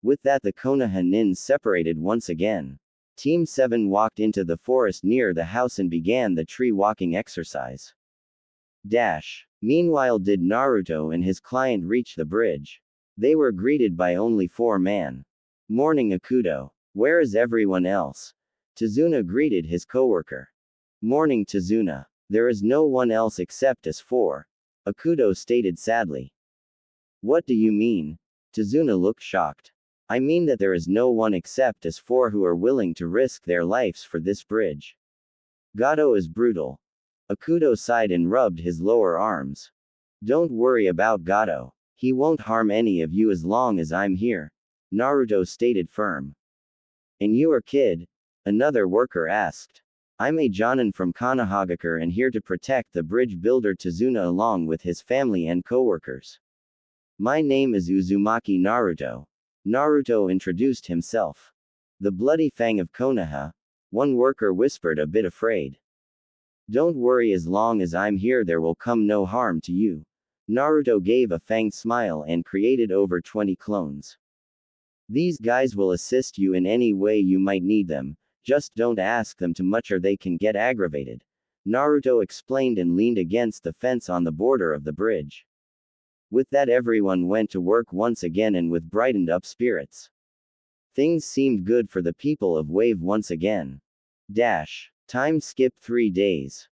With that, the Konoha nins separated once again. Team 7 walked into the forest near the house and began the tree walking exercise. Meanwhile, did Naruto and his client reach the bridge? They were greeted by only 4 men. Morning, Akudo. Where is everyone else? Tazuna greeted his coworker. Morning, Tazuna. There is no one else except us 4. Akudo stated sadly. What do you mean? Tazuna looked shocked. I mean that there is no one except us 4 who are willing to risk their lives for this bridge. Gato is brutal. Akudo sighed and rubbed his lower arms. Don't worry about Gato. He won't harm any of you as long as I'm here, Naruto stated firm. And you are kid? Another worker asked. I'm a Jonin from Konohagakure and here to protect the bridge builder Tazuna along with his family and coworkers. My name is Uzumaki Naruto. Naruto introduced himself. The bloody fang of Konoha, one worker whispered, a bit afraid. Don't worry, as long as I'm here there will come no harm to you. Naruto gave a fanged smile and created over 20 clones. These guys will assist you in any way you might need them, just don't ask them too much or they can get aggravated, Naruto explained and leaned against the fence on the border of the bridge. With that, everyone went to work once again and with brightened up spirits. Things seemed good for the people of Wave once again. Time skip 3 days.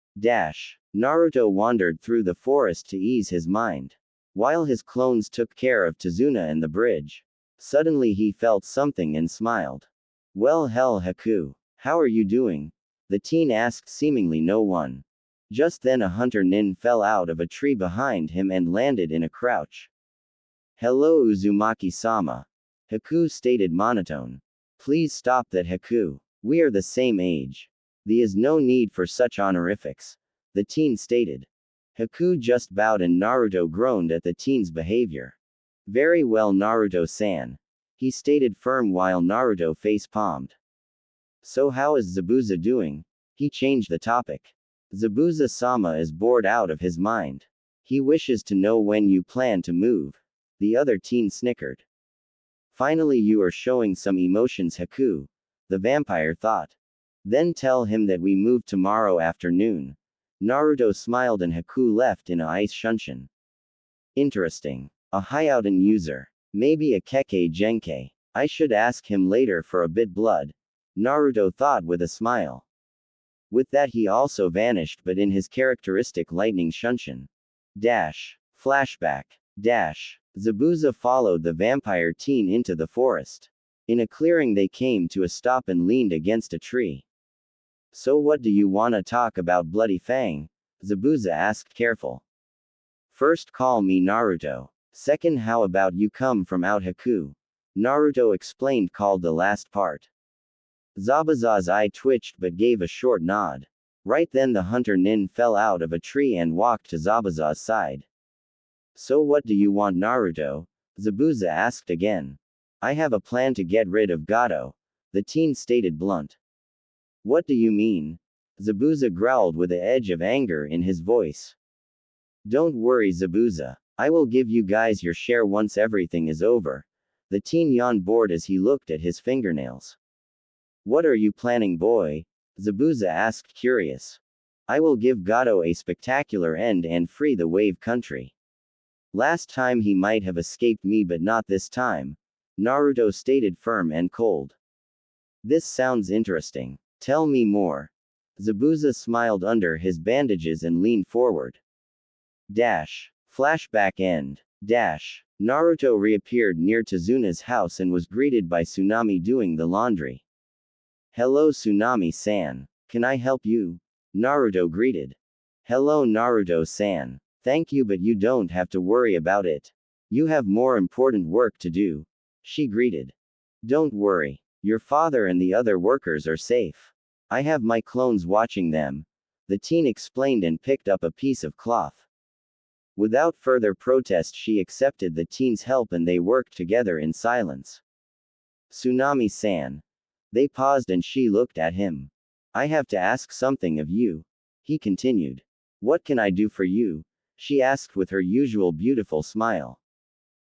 Naruto wandered through the forest to ease his mind. While his clones took care of Tazuna and the bridge, suddenly he felt something and smiled. Well, hell, Haku. How are you doing? The teen asked seemingly no one. Just then a hunter nin fell out of a tree behind him and landed in a crouch. Hello, Uzumaki-sama. Haku stated monotone. Please stop that, Haku. We are the same age. There is no need for such honorifics, the teen stated. Haku just bowed and Naruto groaned at the teen's behavior. Very well, Naruto-san, he stated firm while Naruto face-palmed. So how is Zabuza doing? He changed the topic. Zabuza-sama is bored out of his mind. He wishes to know when you plan to move. The other teen snickered. Finally, you are showing some emotions, Haku, the vampire thought. Then tell him that we move tomorrow afternoon. Naruto smiled and Haku left in a ice shunshin. Interesting. A Hyouten user. Maybe a Kekkei Genkei. I should ask him later for a bit blood, Naruto thought with a smile. With that he also vanished, but in his characteristic lightning shunshin. Flashback. Zabuza followed the vampire teen into the forest. In a clearing they came to a stop and leaned against a tree. So what do you wanna talk about, Bloody Fang? Zabuza asked careful. First call me Naruto. Second, how about you come from out, Haku? Naruto explained, called the last part. Zabuza's eye twitched but gave a short nod. Right then the hunter nin fell out of a tree and walked to Zabuza's side. So what do you want, Naruto? Zabuza asked again. I have a plan to get rid of Gato, the teen stated blunt. What do you mean? Zabuza growled with the edge of anger in his voice. Don't worry, Zabuza. I will give you guys your share once everything is over. The teen yawned bored as he looked at his fingernails. What are you planning, boy? Zabuza asked curious. I will give Gato a spectacular end and free the Wave Country. Last time he might have escaped me, but not this time, Naruto stated firm and cold. This sounds interesting. Tell me more. Zabuza smiled under his bandages and leaned forward. Flashback end. Naruto reappeared near Tazuna's house and was greeted by Tsunami doing the laundry. Hello, Tsunami-san. Can I help you? Naruto greeted. Hello, Naruto-san. Thank you, but you don't have to worry about it. You have more important work to do, she greeted. Don't worry. Your father and the other workers are safe. I have my clones watching them, the teen explained and picked up a piece of cloth. Without further protest, she accepted the teen's help and they worked together in silence. Tsunami-san. They paused and she looked at him. I have to ask something of you. He continued. What can I do for you? She asked with her usual beautiful smile.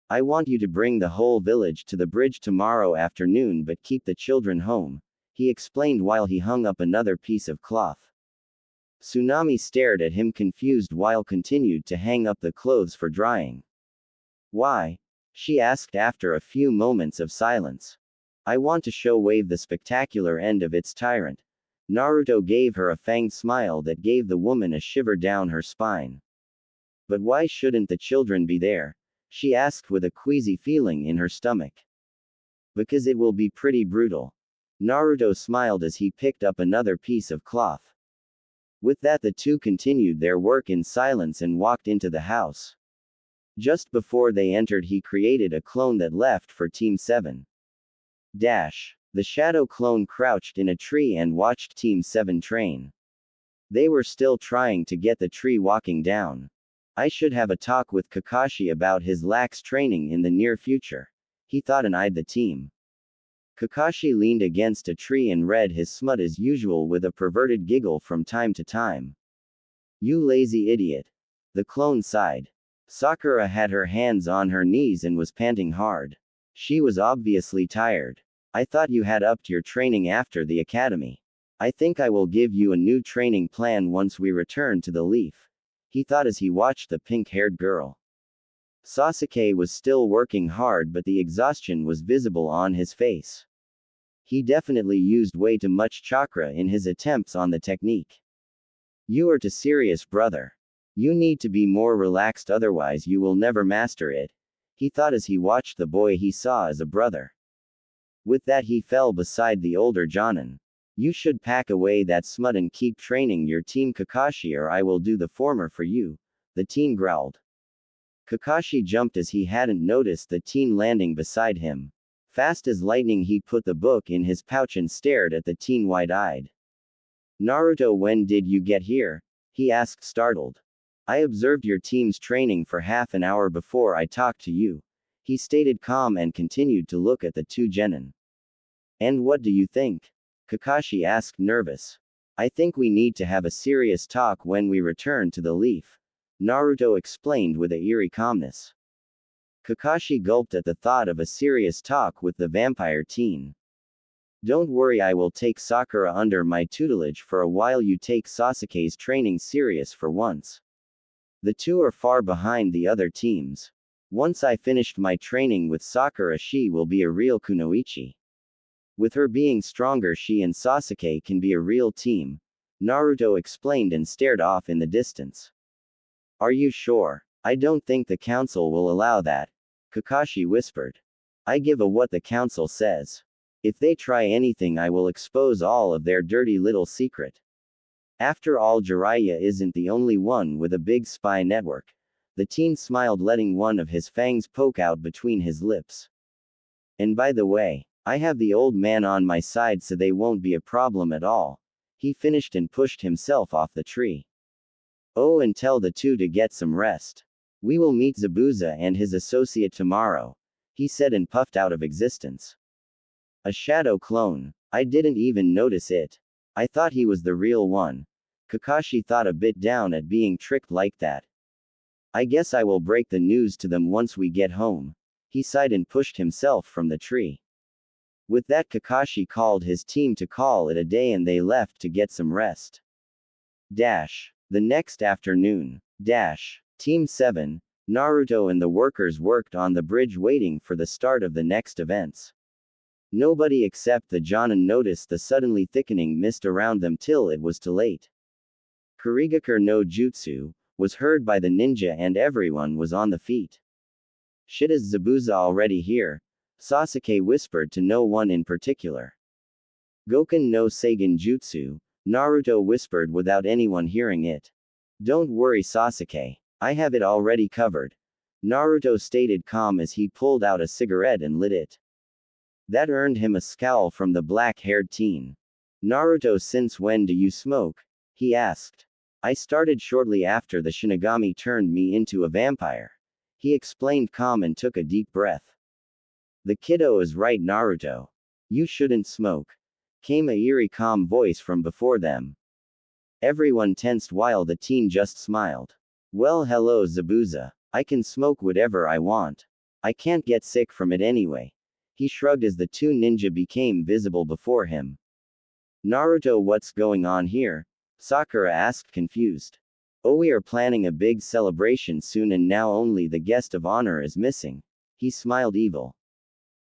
I want you to bring the whole village to the bridge tomorrow afternoon but keep the children home, he explained while he hung up another piece of cloth. Tsunami stared at him confused while continued to hang up the clothes for drying. Why? She asked after a few moments of silence. I want to show Wave the spectacular end of its tyrant. Naruto gave her a fanged smile that gave the woman a shiver down her spine. But why shouldn't the children be there? She asked with a queasy feeling in her stomach. Because it will be pretty brutal. Naruto smiled as he picked up another piece of cloth. With that, the two continued their work in silence and walked into the house. Just before they entered, he created a clone that left for Team 7. The shadow clone crouched in a tree and watched Team 7 train. They were still trying to get the tree walking down. I should have a talk with Kakashi about his lax training in the near future, he thought and eyed the team. Kakashi leaned against a tree and read his smut as usual with a perverted giggle from time to time. You lazy idiot. The clone sighed. Sakura had her hands on her knees and was panting hard. She was obviously tired. I thought you had upped your training after the academy. I think I will give you a new training plan once we return to the leaf, he thought as he watched the pink-haired girl. Sasuke was still working hard but the exhaustion was visible on his face. He definitely used way too much chakra in his attempts on the technique. You are too serious, brother. You need to be more relaxed, otherwise you will never master it, he thought as he watched the boy he saw as a brother. With that, he fell beside the older Jonin. You should pack away that smut and keep training your team, Kakashi, or I will do the former for you, the teen growled. Kakashi jumped as he hadn't noticed the teen landing beside him. Fast as lightning, he put the book in his pouch and stared at the teen wide-eyed. Naruto, when did you get here? He asked, startled. I observed your team's training for half an hour before I talked to you, he stated calm and continued to look at the two genin. And what do you think? Kakashi asked, nervous. I think we need to have a serious talk when we return to the leaf, Naruto explained with a eerie calmness. Kakashi gulped at the thought of a serious talk with the vampire teen. Don't worry, I will take Sakura under my tutelage for a while. You take Sasuke's training serious for once. The two are far behind the other teams. Once I finished my training with Sakura, she will be a real kunoichi. With her being stronger, she and Sasuke can be a real team, Naruto explained and stared off in the distance. Are you sure? I don't think the council will allow that, Kakashi whispered. I give a what the council says. If they try anything, I will expose all of their dirty little secret. After all, Jiraiya isn't the only one with a big spy network. The teen smiled, letting one of his fangs poke out between his lips. And by the way, I have the old man on my side, so they won't be a problem at all, he finished and pushed himself off the tree. Oh, and tell the two to get some rest. We will meet Zabuza and his associate tomorrow, he said and puffed out of existence. A shadow clone. I didn't even notice it. I thought he was the real one. Kakashi thought, a bit down at being tricked like that. I guess I will break the news to them once we get home, he sighed and pushed himself from the tree. With that, Kakashi called his team to call it a day and they left to get some rest. The next afternoon. Team 7, Naruto and the workers worked on the bridge waiting for the start of the next events. Nobody except the Jonin noticed the suddenly thickening mist around them till it was too late. Kurigakure no Jutsu was heard by the ninja and everyone was on the feet. Shit, is Zabuza already here? Sasuke whispered to no one in particular. Goken no Seigen Jutsu, Naruto whispered without anyone hearing it. Don't worry, Sasuke. I have it already covered, Naruto stated calm as he pulled out a cigarette and lit it. That earned him a scowl from the black-haired teen. Naruto, since when do you smoke? He asked. I started shortly after the Shinigami turned me into a vampire. He explained calm and took a deep breath. The kiddo is right, Naruto. You shouldn't smoke. Came a eerie calm voice from before them. Everyone tensed while the teen just smiled. Well, hello Zabuza. I can smoke whatever I want. I can't get sick from it anyway. He shrugged as the two ninja became visible before him. Naruto, what's going on here? Sakura asked, confused. Oh, we are planning a big celebration soon and now only the guest of honor is missing. He smiled evil.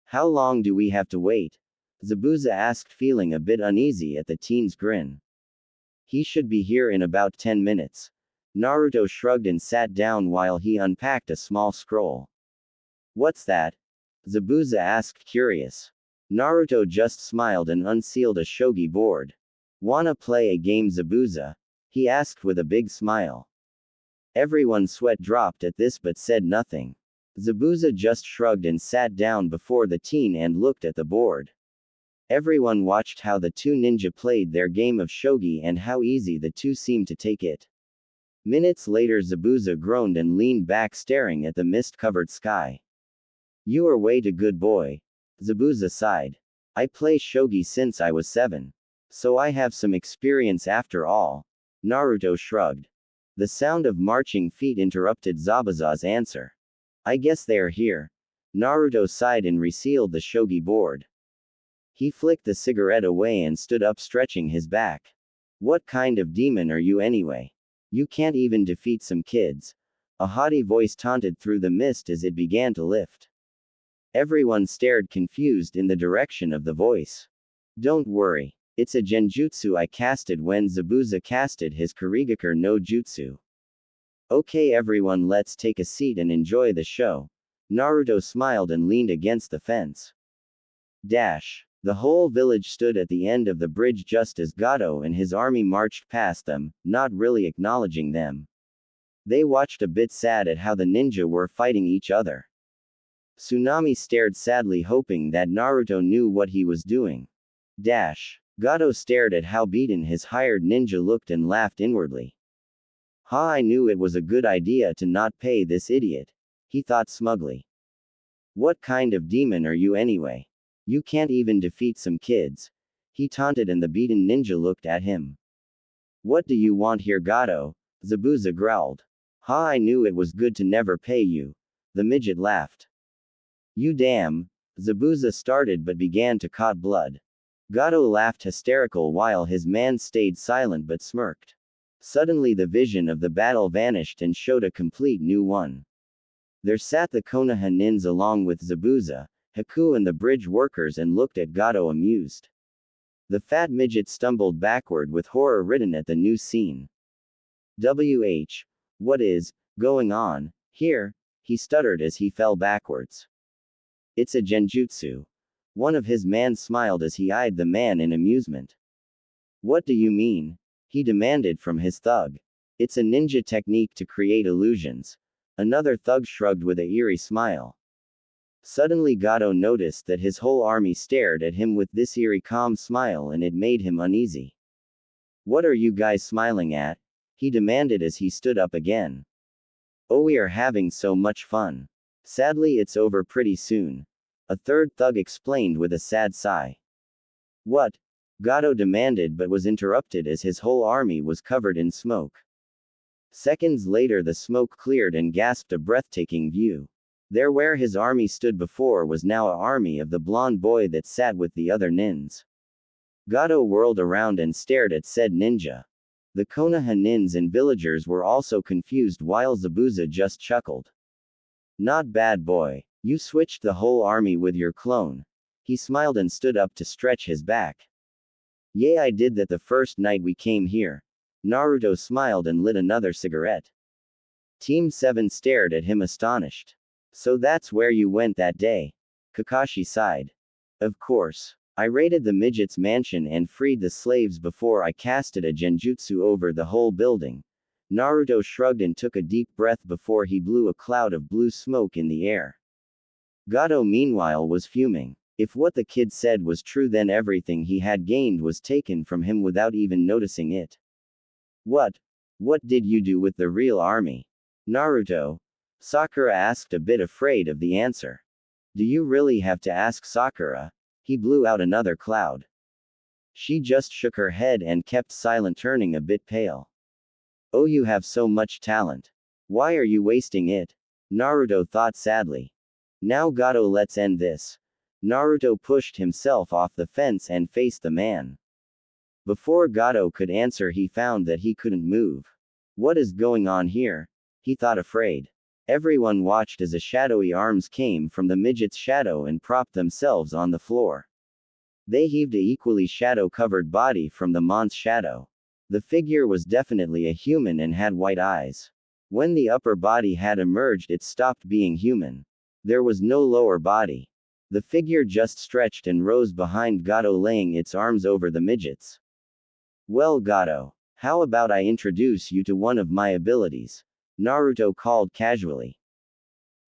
How long do we have to wait? Zabuza asked, feeling a bit uneasy at the teen's grin. He should be here in about 10 minutes. Naruto shrugged and sat down while he unpacked a small scroll. What's that? Zabuza asked, curious. Naruto just smiled and unsealed a shogi board. Wanna play a game, Zabuza? He asked with a big smile. Everyone's sweat dropped at this but said nothing. Zabuza just shrugged and sat down before the teen and looked at the board. Everyone watched how the two ninja played their game of shogi and how easy the two seemed to take it. Minutes later, Zabuza groaned and leaned back, staring at the mist-covered sky. You are way too good, boy. Zabuza sighed. I play shogi since I was 7. So I have some experience after all. Naruto shrugged. The sound of marching feet interrupted Zabuza's answer. I guess they are here. Naruto sighed and resealed the shogi board. He flicked the cigarette away and stood up, stretching his back. What kind of demon are you anyway? You can't even defeat some kids. A haughty voice taunted through the mist as it began to lift. Everyone stared confused in the direction of the voice. Don't worry. It's a genjutsu I casted when Zabuza casted his Kurigakure no Jutsu. Okay everyone, let's take a seat and enjoy the show. Naruto smiled and leaned against the fence. The whole village stood at the end of the bridge just as Gato and his army marched past them, not really acknowledging them. They watched a bit sad at how the ninja were fighting each other. Tsunami stared sadly, hoping that Naruto knew what he was doing. Gato stared at how beaten his hired ninja looked and laughed inwardly. Ha, I knew it was a good idea to not pay this idiot. He thought smugly. What kind of demon are you anyway? You can't even defeat some kids. He taunted and the beaten ninja looked at him. What do you want here, Gato? Zabuza growled. Ha, I knew it was good to never pay you. The midget laughed. You damn. Zabuza started but began to caught blood. Gato laughed hysterical while his man stayed silent but smirked. Suddenly the vision of the battle vanished and showed a complete new one. There sat the Konoha ninjas along with Zabuza, Haku and the bridge workers and looked at Gato amused. The fat midget stumbled backward with horror written at the new scene. What is going on here? He stuttered as he fell backwards. It's a genjutsu. One of his men smiled as he eyed the man in amusement. What do you mean? He demanded from his thug. It's a ninja technique to create illusions. Another thug shrugged with a eerie smile. Suddenly Gato noticed that his whole army stared at him with this eerie calm smile and it made him uneasy. What are you guys smiling at? He demanded as he stood up again. Oh, we are having so much fun. Sadly, it's over pretty soon. A third thug explained with a sad sigh. What? Gato demanded but was interrupted as his whole army was covered in smoke. Seconds later the smoke cleared and gasped a breathtaking view. There where his army stood before was now an army of the blonde boy that sat with the other ninjas. Gato whirled around and stared at said ninja. The Konoha ninjas and villagers were also confused while Zabuza just chuckled. Not bad, boy. You switched the whole army with your clone. He smiled and stood up to stretch his back. Yeah, I did that the first night we came here. Naruto smiled and lit another cigarette. Team 7 stared at him astonished. So that's where you went that day? Kakashi sighed. Of course. I raided the midget's mansion and freed the slaves before I casted a genjutsu over the whole building. Naruto shrugged and took a deep breath before he blew a cloud of blue smoke in the air. Gato meanwhile was fuming. If what the kid said was true, then everything he had gained was taken from him without even noticing it. What? What did you do with the real army? Naruto? Sakura asked, a bit afraid of the answer. Do you really have to ask, Sakura? He blew out another cloud. She just shook her head and kept silent, turning a bit pale. Oh, you have so much talent. Why are you wasting it? Naruto thought sadly. Now Gato, let's end this. Naruto pushed himself off the fence and faced the man. Before Gato could answer, he found that he couldn't move. What is going on here? He thought, afraid. Everyone watched as a shadowy arms came from the midget's shadow and propped themselves on the floor. They heaved a equally shadow-covered body from the mon's shadow. The figure was definitely a human and had white eyes. When the upper body had emerged, it stopped being human. There was no lower body. The figure just stretched and rose behind Gato, laying its arms over the midget's. Well, Gato, how about I introduce you to one of my abilities? Naruto called casually.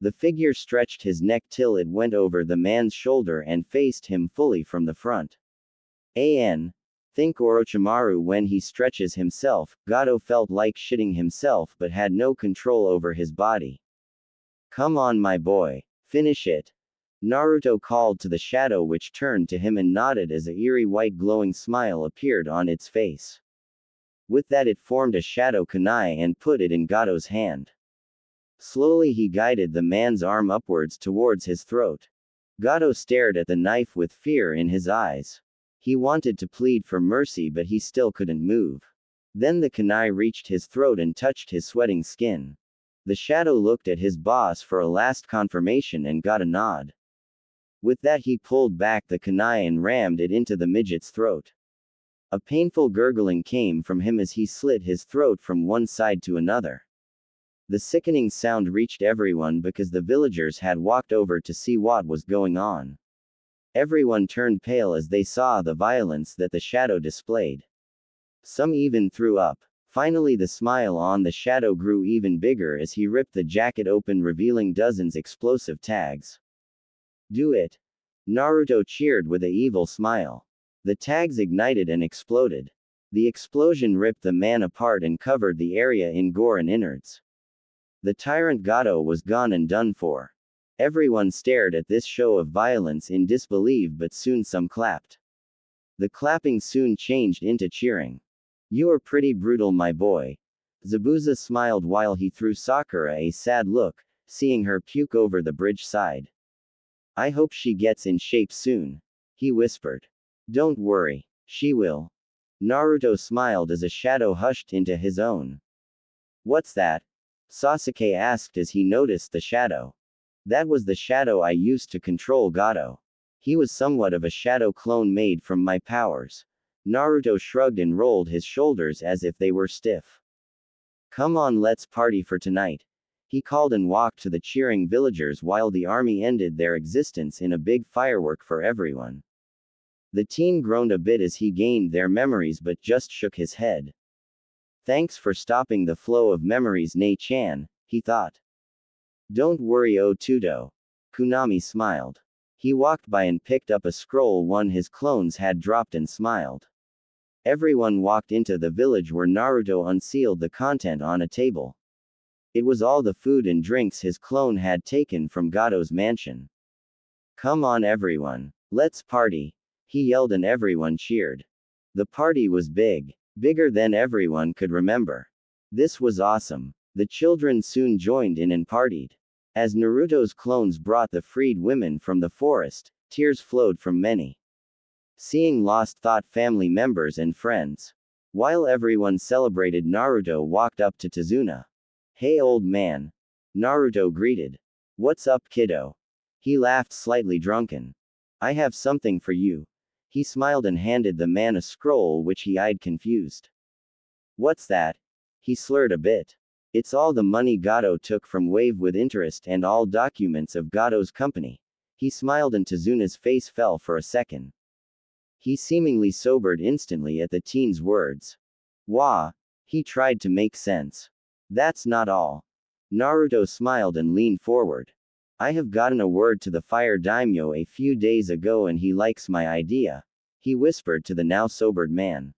The figure stretched his neck till it went over the man's shoulder and faced him fully from the front. Think Orochimaru when he stretches himself. Gato felt like shitting himself but had no control over his body. Come on, my boy. Finish it. Naruto called to the shadow, which turned to him and nodded as a eerie white glowing smile appeared on its face. With that, it formed a shadow kunai and put it in Gato's hand. Slowly he guided the man's arm upwards towards his throat. Gato stared at the knife with fear in his eyes. He wanted to plead for mercy, but he still couldn't move. Then the kunai reached his throat and touched his sweating skin. The shadow looked at his boss for a last confirmation and got a nod. With that, he pulled back the kunai and rammed it into the midget's throat. A painful gurgling came from him as he slit his throat from one side to another. The sickening sound reached everyone because the villagers had walked over to see what was going on. Everyone turned pale as they saw the violence that the shadow displayed. Some even threw up. Finally, the smile on the shadow grew even bigger as he ripped the jacket open, revealing dozens explosive tags. Do it! Naruto cheered with a evil smile. The tags ignited and exploded. The explosion ripped the man apart and covered the area in gore and innards. The tyrant Gato was gone and done for. Everyone stared at this show of violence in disbelief, but soon some clapped. The clapping soon changed into cheering. You are pretty brutal, my boy. Zabuza smiled while he threw Sakura a sad look, seeing her puke over the bridge side. I hope she gets in shape soon. He whispered. Don't worry. She will. Naruto smiled as a shadow hushed into his own. What's that? Sasuke asked as he noticed the shadow. That was the shadow I used to control Gato. He was somewhat of a shadow clone made from my powers. Naruto shrugged and rolled his shoulders as if they were stiff. Come on, let's party for tonight. He called and walked to the cheering villagers while the army ended their existence in a big firework for everyone. The teen groaned a bit as he gained their memories but just shook his head. Thanks for stopping the flow of memories, Nei-chan, he thought. Don't worry, Otudo. Kunami smiled. He walked by and picked up a scroll one his clones had dropped and smiled. Everyone walked into the village where Naruto unsealed the content on a table. It was all the food and drinks his clone had taken from Gato's mansion. Come on, everyone. Let's party. He yelled and everyone cheered. The party was big. Bigger than everyone could remember. This was awesome. The children soon joined in and partied. As Naruto's clones brought the freed women from the forest, tears flowed from many. Seeing lost thought family members and friends. While everyone celebrated, Naruto walked up to Tazuna. Hey, old man. Naruto greeted. What's up, kiddo? He laughed, slightly drunken. I have something for you. He smiled and handed the man a scroll which he eyed confused. What's that? He slurred a bit. It's all the money Gato took from Wave with interest and all documents of Gato's company. He smiled and Tazuna's face fell for a second. He seemingly sobered instantly at the teen's words. Wah! He tried to make sense. That's not all. Naruto smiled and leaned forward. I have gotten a word to the fire daimyo a few days ago and he likes my idea, he whispered to the now sobered man.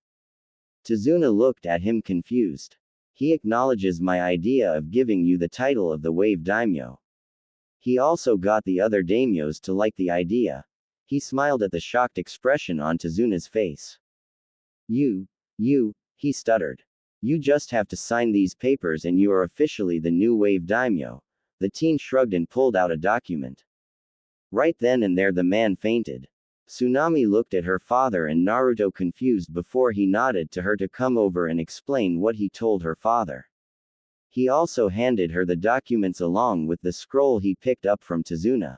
Tazuna looked at him confused. He acknowledges my idea of giving you the title of the wave daimyo. He also got the other daimyos to like the idea. He smiled at the shocked expression on Tazuna's face. You, he stuttered. You just have to sign these papers and you are officially the new wave daimyo. The teen shrugged and pulled out a document. Right then and there the man fainted. Tsunami looked at her father and Naruto confused before he nodded to her to come over and explain what he told her father. He also handed her the documents along with the scroll he picked up from Tazuna.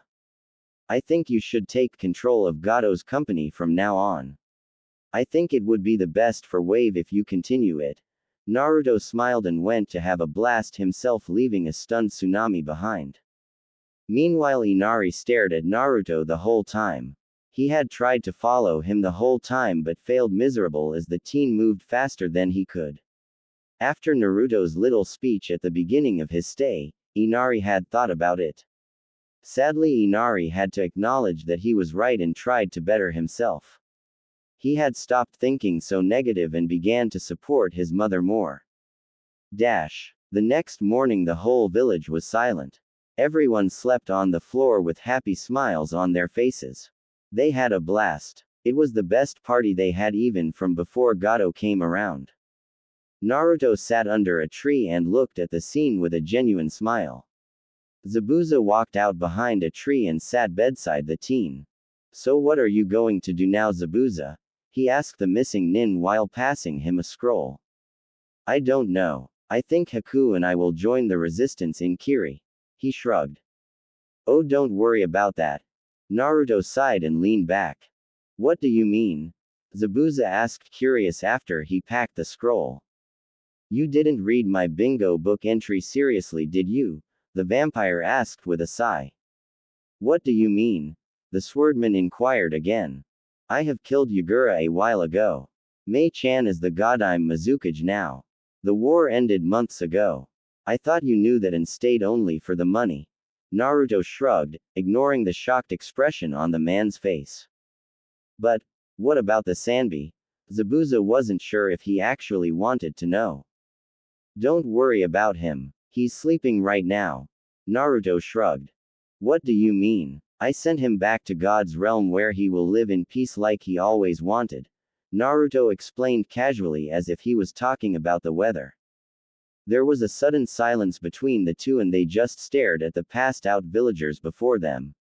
I think you should take control of Gato's company from now on. I think it would be the best for Wave if you continue it. Naruto smiled and went to have a blast himself, leaving a stunned Tsunami behind. Meanwhile, Inari stared at Naruto the whole time. He had tried to follow him the whole time but failed miserable as the teen moved faster than he could. After Naruto's little speech at the beginning of his stay, Inari had thought about it. Sadly, Inari had to acknowledge that he was right and tried to better himself. He had stopped thinking so negative and began to support his mother more. The next morning the whole village was silent. Everyone slept on the floor with happy smiles on their faces. They had a blast. It was the best party they had even from before Gato came around. Naruto sat under a tree and looked at the scene with a genuine smile. Zabuza walked out behind a tree and sat beside the teen. So what are you going to do now, Zabuza? He asked the missing nin while passing him a scroll. I don't know. I think Haku and I will join the resistance in Kiri. He shrugged. Oh, don't worry about that. Naruto sighed and leaned back. What do you mean? Zabuza asked, curious after he packed the scroll. You didn't read my bingo book entry seriously, did you? The vampire asked with a sigh. What do you mean? The swordman inquired again. I have killed Yagura a while ago. Mei-chan is the Godime Mizukage now. The war ended months ago. I thought you knew that and stayed only for the money. Naruto shrugged, ignoring the shocked expression on the man's face. But, what about the Sanbi? Zabuza wasn't sure if he actually wanted to know. Don't worry about him. He's sleeping right now. Naruto shrugged. What do you mean? I sent him back to God's realm where he will live in peace like he always wanted. Naruto explained casually as if he was talking about the weather. There was a sudden silence between the two and they just stared at the passed out villagers before them.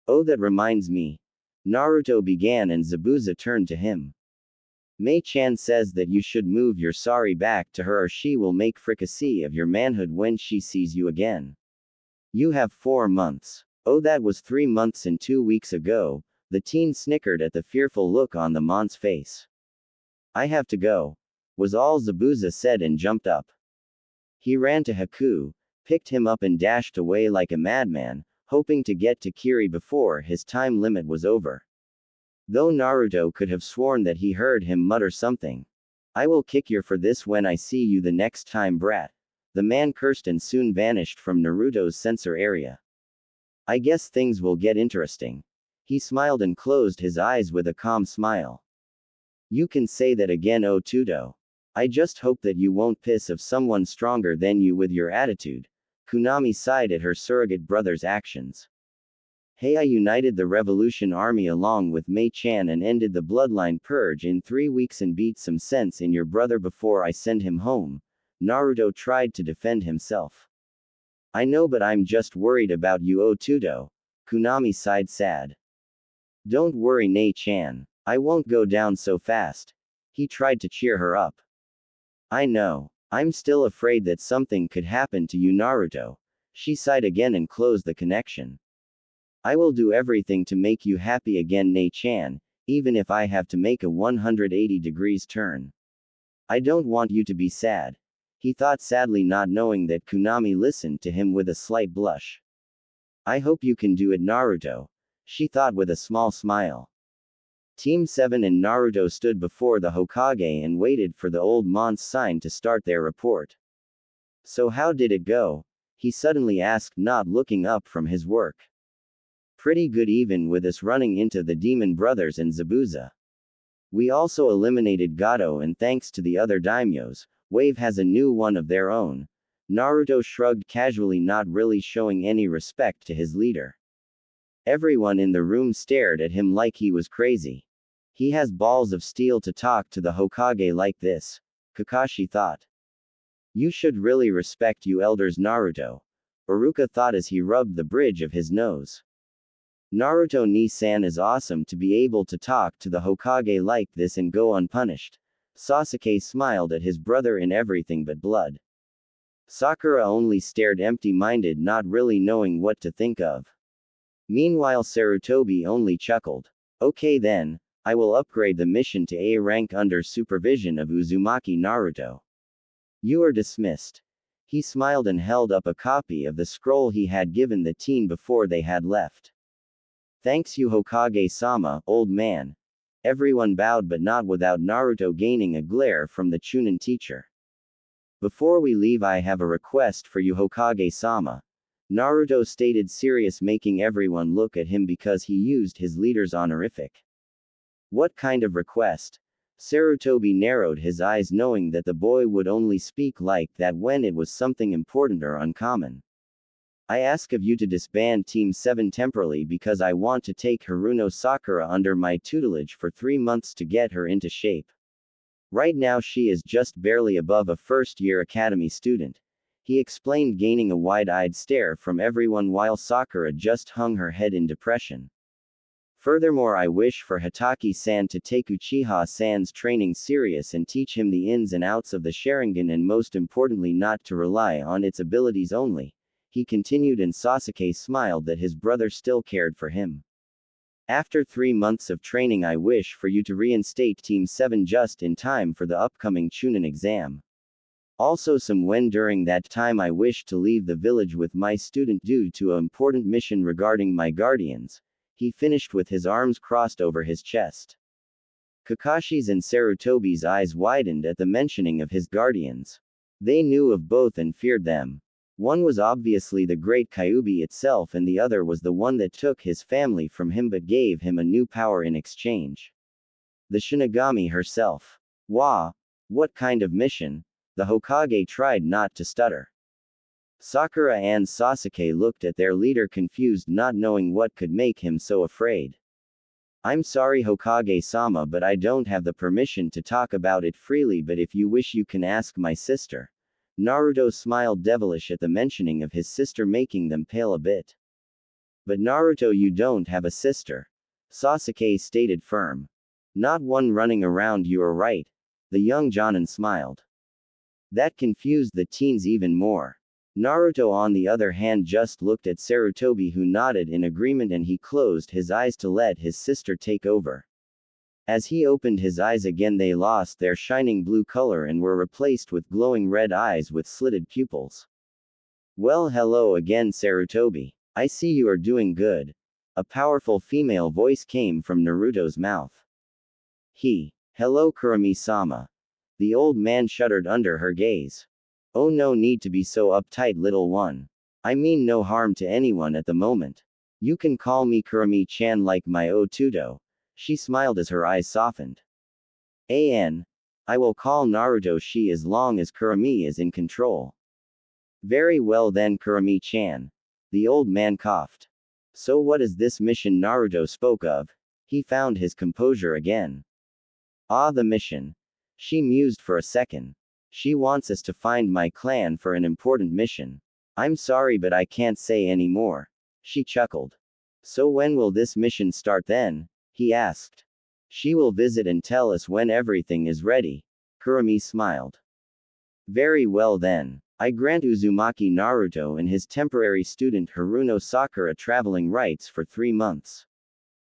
Oh, that reminds me. Naruto began and Zabuza turned to him. Mei-chan says that you should move your sari back to her or she will make fricassee of your manhood when she sees you again. You have 4 months. Oh, that was 3 months and 2 weeks ago. The teen snickered at the fearful look on the man's face. I have to go, was all Zabuza said and jumped up. He ran to Haku, picked him up and dashed away like a madman, hoping to get to Kiri before his time limit was over. Though Naruto could have sworn that he heard him mutter something. I will kick you for this when I see you the next time, brat. The man cursed and soon vanished from Naruto's sensor area. I guess things will get interesting. He smiled and closed his eyes with a calm smile. You can say that again, oh Tudo. I just hope that you won't piss off someone stronger than you with your attitude. Kunami sighed at her surrogate brother's actions. Hey, I united the revolution army along with Mei-chan and ended the bloodline purge in 3 weeks and beat some sense in your brother before I send him home. Naruto tried to defend himself. I know, but I'm just worried about you, oh Tudo. Kunami sighed sad. Don't worry, Nei-chan. I won't go down so fast. He tried to cheer her up. I know. I'm still afraid that something could happen to you, Naruto. She sighed again and closed the connection. I will do everything to make you happy again, Nei-chan, even if I have to make a 180 degrees turn. I don't want you to be sad. He thought sadly, not knowing that Kunami listened to him with a slight blush. I hope you can do it, Naruto. She thought with a small smile. Team 7 and Naruto stood before the Hokage and waited for the old man's sign to start their report. So how did it go? he suddenly asked, not looking up from his work. Pretty good, even with us running into the Demon Brothers and Zabuza. We also eliminated Gato, and thanks to the other daimyos, Wave has a new one of their own. Naruto shrugged casually, not really showing any respect to his leader. Everyone in the room stared at him like he was crazy. He has balls of steel to talk to the Hokage like this, Kakashi thought. You should really respect you elders, Naruto, Iruka thought as he rubbed the bridge of his nose. Naruto Ni-san is awesome to be able to talk to the Hokage like this and go unpunished. Sasuke smiled at his brother in everything but blood. Sakura only stared empty-minded, not really knowing what to think of. Meanwhile Sarutobi only chuckled. Okay then, I will upgrade the mission to A rank under supervision of Uzumaki Naruto. You are dismissed. He smiled and held up a copy of the scroll he had given the teen before they had left. Thanks you Hokage-sama, old man. Everyone bowed, but not without Naruto gaining a glare from the Chunin teacher. Before we leave, I have a request for you Hokage-sama. Naruto stated, serious, making everyone look at him because he used his leader's honorific. What kind of request? Sarutobi narrowed his eyes, knowing that the boy would only speak like that when it was something important or uncommon. I ask of you to disband Team 7 temporarily because I want to take Haruno Sakura under my tutelage for 3 months to get her into shape. Right now she is just barely above a first-year academy student, he explained, gaining a wide-eyed stare from everyone while Sakura just hung her head in depression. Furthermore, I wish for Hatake-san to take Uchiha-san's training serious and teach him the ins and outs of the Sharingan, and most importantly not to rely on its abilities only, he continued, and Sasuke smiled that his brother still cared for him. After 3 months of training, I wish for you to reinstate Team 7 just in time for the upcoming Chunin exam. Also when during that time I wish to leave the village with my student due to an important mission regarding my guardians. He finished with his arms crossed over his chest. Kakashi's and Sarutobi's eyes widened at the mentioning of his guardians. They knew of both and feared them. One was obviously the great Kyuubi itself, and the other was the one that took his family from him but gave him a new power in exchange. The Shinigami herself. Wah! What kind of mission? The Hokage tried not to stutter. Sakura and Sasuke looked at their leader confused, not knowing what could make him so afraid. I'm sorry Hokage-sama, but I don't have the permission to talk about it freely, but if you wish you can ask my sister. Naruto smiled devilish at the mentioning of his sister, making them pale a bit. But Naruto, you don't have a sister. Sasuke stated firm. Not one running around, you are right. The young Jonin smiled. That confused the teens even more. Naruto on the other hand just looked at Sarutobi, who nodded in agreement, and he closed his eyes to let his sister take over. As he opened his eyes again, they lost their shining blue color and were replaced with glowing red eyes with slitted pupils. Well, hello again Sarutobi. I see you are doing good. A powerful female voice came from Naruto's mouth. Hello Kurami-sama. The old man shuddered under her gaze. Oh, no need to be so uptight, little one. I mean no harm to anyone at the moment. You can call me Kurami-chan like my Otuto. She smiled as her eyes softened. I will call Naruto she as long as Kurami is in control. Very well then Kurami-chan. The old man coughed. So what is this mission Naruto spoke of? He found his composure again. Ah, the mission. She mused for a second. She wants us to find my clan for an important mission. I'm sorry, but I can't say any more. She chuckled. So when will this mission start then? He asked. She will visit and tell us when everything is ready. Kurami smiled. Very well then. I grant Uzumaki Naruto and his temporary student Haruno Sakura traveling rights for 3 months.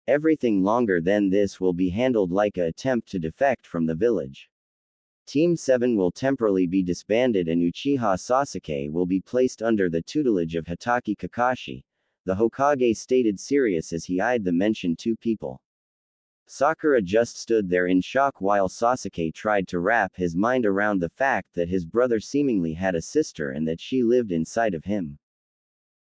Everything longer than this will be handled like an attempt to defect from the village. Team 7 will temporarily be disbanded and Uchiha Sasuke will be placed under the tutelage of Hatake Kakashi, the Hokage stated, serious as he eyed the mentioned 2 people. Sakura just stood there in shock while Sasuke tried to wrap his mind around the fact that his brother seemingly had a sister and that she lived inside of him.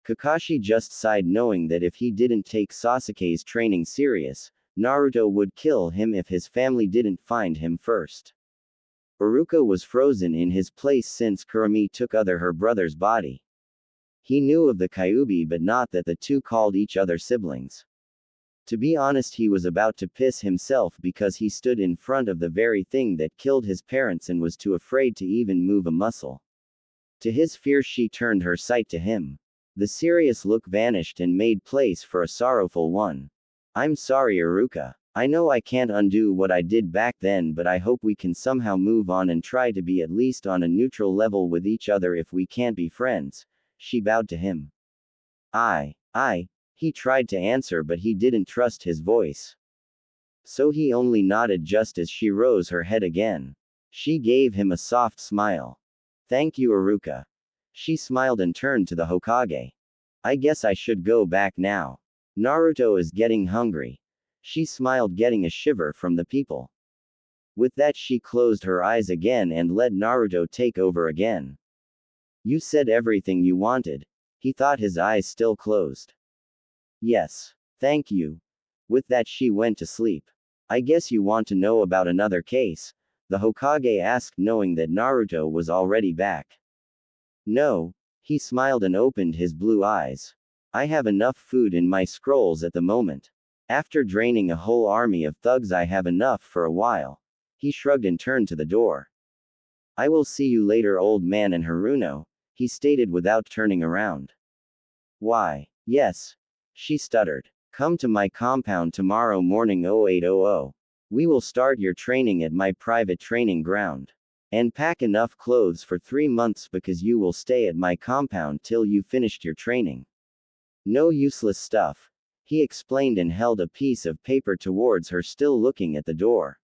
Kakashi just sighed knowing that if he didn't take Sasuke's training serious, Naruto would kill him if his family didn't find him first. Iruka was frozen in his place since Kurumi took her brother's body. He knew of the Kyuubi but not that the two called each other siblings. To be honest, he was about to piss himself because he stood in front of the very thing that killed his parents and was too afraid to even move a muscle. To his fear, she turned her sight to him. The serious look vanished and made place for a sorrowful one. I'm sorry, Iruka. I know I can't undo what I did back then, but I hope we can somehow move on and try to be at least on a neutral level with each other if we can't be friends. She bowed to him. He tried to answer but he didn't trust his voice. So he only nodded just as she rose her head again. She gave him a soft smile. Thank you, Iruka. She smiled and turned to the Hokage. I guess I should go back now. Naruto is getting hungry. She smiled, getting a shiver from the people. With that, she closed her eyes again and let Naruto take over again. You said everything you wanted. He thought, his eyes still closed. Yes. Thank you. With that, she went to sleep. I guess you want to know about another case? The Hokage asked, knowing that Naruto was already back. No. He smiled and opened his blue eyes. I have enough food in my scrolls at the moment. After draining a whole army of thugs, I have enough for a while. He shrugged and turned to the door. I will see you later, old man and Haruno, he stated without turning around. Why? Yes. She stuttered. Come to my compound tomorrow morning 0800. We will start your training at my private training ground. And pack enough clothes for 3 months because you will stay at my compound till you finished your training. No useless stuff. He explained and held a piece of paper towards her, still looking at the door.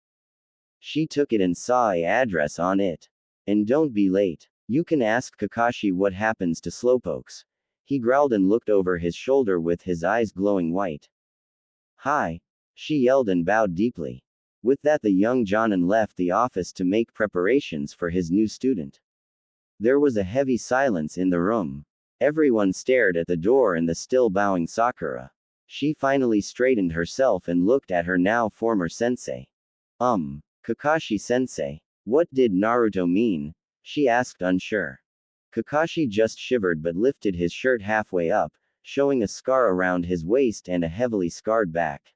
She took it and saw an address on it. And don't be late. You can ask Kakashi what happens to slowpokes. He growled and looked over his shoulder with his eyes glowing white. Hi. She yelled and bowed deeply. With that, the young Jonin left the office to make preparations for his new student. There was a heavy silence in the room. Everyone stared at the door and the still bowing Sakura. She finally straightened herself and looked at her now former sensei. Kakashi-sensei. What did Naruto mean? She asked, unsure. Kakashi just shivered but lifted his shirt halfway up, showing a scar around his waist and a heavily scarred back.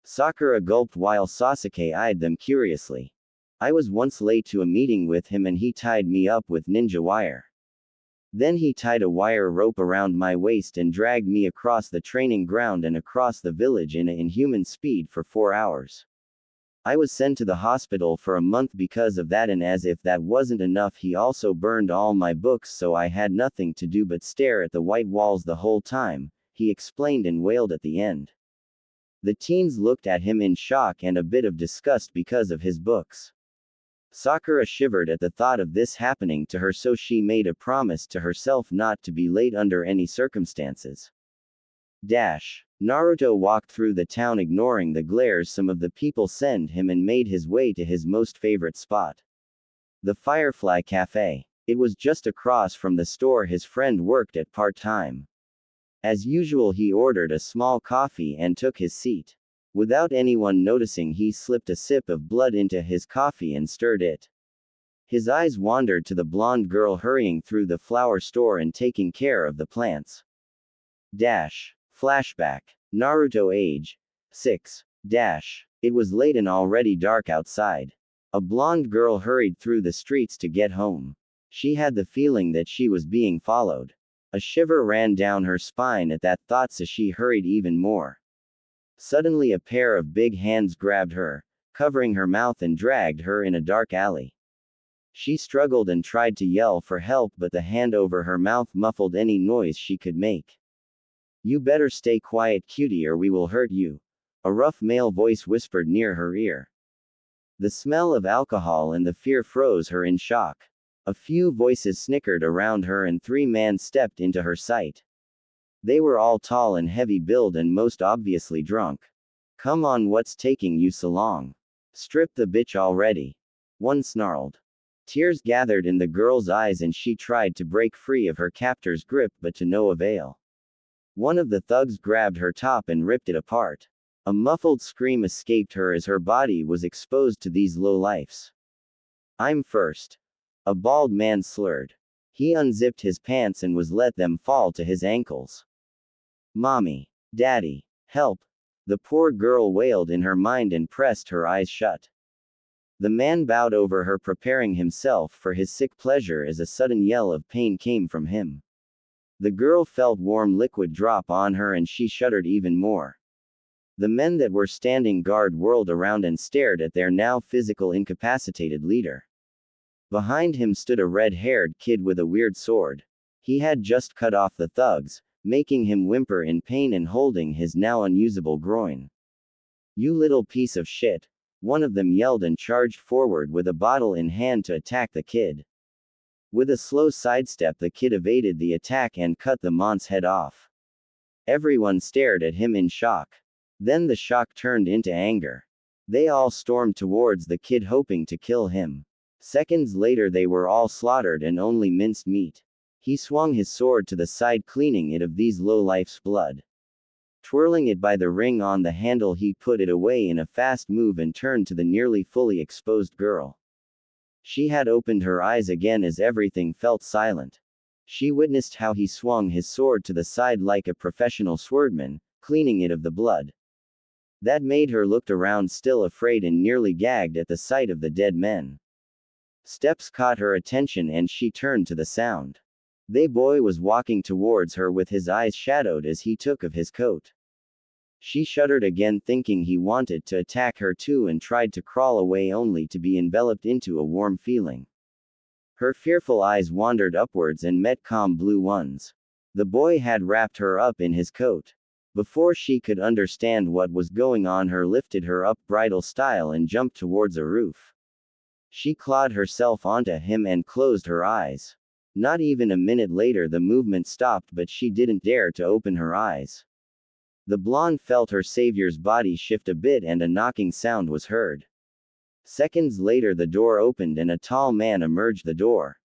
Sakura gulped while Sasuke eyed them curiously. I was once late to a meeting with him and he tied me up with ninja wire. Then he tied a wire rope around my waist and dragged me across the training ground and across the village in an inhuman speed for 4 hours. I was sent to the hospital for a month because of that, and as if that wasn't enough, he also burned all my books, so I had nothing to do but stare at the white walls the whole time, he explained and wailed at the end. The teens looked at him in shock and a bit of disgust because of his books. Sakura shivered at the thought of this happening to her, so she made a promise to herself not to be late under any circumstances. Naruto walked through the town ignoring the glares some of the people sent him and made his way to his most favorite spot. The Firefly Cafe. It was just across from the store his friend worked at part-time. As usual, he ordered a small coffee and took his seat. Without anyone noticing, he slipped a sip of blood into his coffee and stirred it. His eyes wandered to the blonde girl hurrying through the flower store and taking care of the plants. Flashback. Naruto age 6. It was late and already dark outside. A blonde girl hurried through the streets to get home. She had the feeling that she was being followed. A shiver ran down her spine at that thought, so she hurried even more. Suddenly, a pair of big hands grabbed her, covering her mouth, and dragged her in a dark alley. She struggled and tried to yell for help, but the hand over her mouth muffled any noise she could make. You better stay quiet, cutie, or we will hurt you. A rough male voice whispered near her ear. The smell of alcohol and the fear froze her in shock. A few voices snickered around her and 3 men stepped into her sight. They were all tall and heavy build and most obviously drunk. Come on, what's taking you so long? Strip the bitch already. One snarled. Tears gathered in the girl's eyes and she tried to break free of her captor's grip but to no avail. One of the thugs grabbed her top and ripped it apart. A muffled scream escaped her as her body was exposed to these lowlifes. I'm first. A bald man slurred. He unzipped his pants and was let them fall to his ankles. Mommy. Daddy. Help. The poor girl wailed in her mind and pressed her eyes shut. The man bowed over her, preparing himself for his sick pleasure as a sudden yell of pain came from him. The girl felt warm liquid drop on her and she shuddered even more. The men that were standing guard whirled around and stared at their now physical incapacitated leader. Behind him stood a red-haired kid with a weird sword. He had just cut off the thugs, making him whimper in pain and holding his now unusable groin. You little piece of shit. One of them yelled and charged forward with a bottle in hand to attack the kid. With a slow sidestep, the kid evaded the attack and cut the mont's head off. Everyone stared at him in shock. Then the shock turned into anger. They all stormed towards the kid hoping to kill him. Seconds later they were all slaughtered and only minced meat. He swung his sword to the side, cleaning it of these lowlifes' blood. Twirling it by the ring on the handle, he put it away in a fast move and turned to the nearly fully exposed girl. She had opened her eyes again as everything felt silent. She witnessed how he swung his sword to the side like a professional swordsman, cleaning it of the blood. That made her look around, still afraid and nearly gagged at the sight of the dead men. Steps caught her attention and she turned to the sound. The boy was walking towards her with his eyes shadowed as he took of his coat. She shuddered again, thinking he wanted to attack her too, and tried to crawl away only to be enveloped into a warm feeling. Her fearful eyes wandered upwards and met calm blue ones. The boy had wrapped her up in his coat. Before she could understand what was going on, her lifted her up bridal style and jumped towards a roof. She clawed herself onto him and closed her eyes. Not even a minute later the movement stopped, but she didn't dare to open her eyes. The blonde felt her savior's body shift a bit and a knocking sound was heard. Seconds later the door opened and a tall man emerged the door.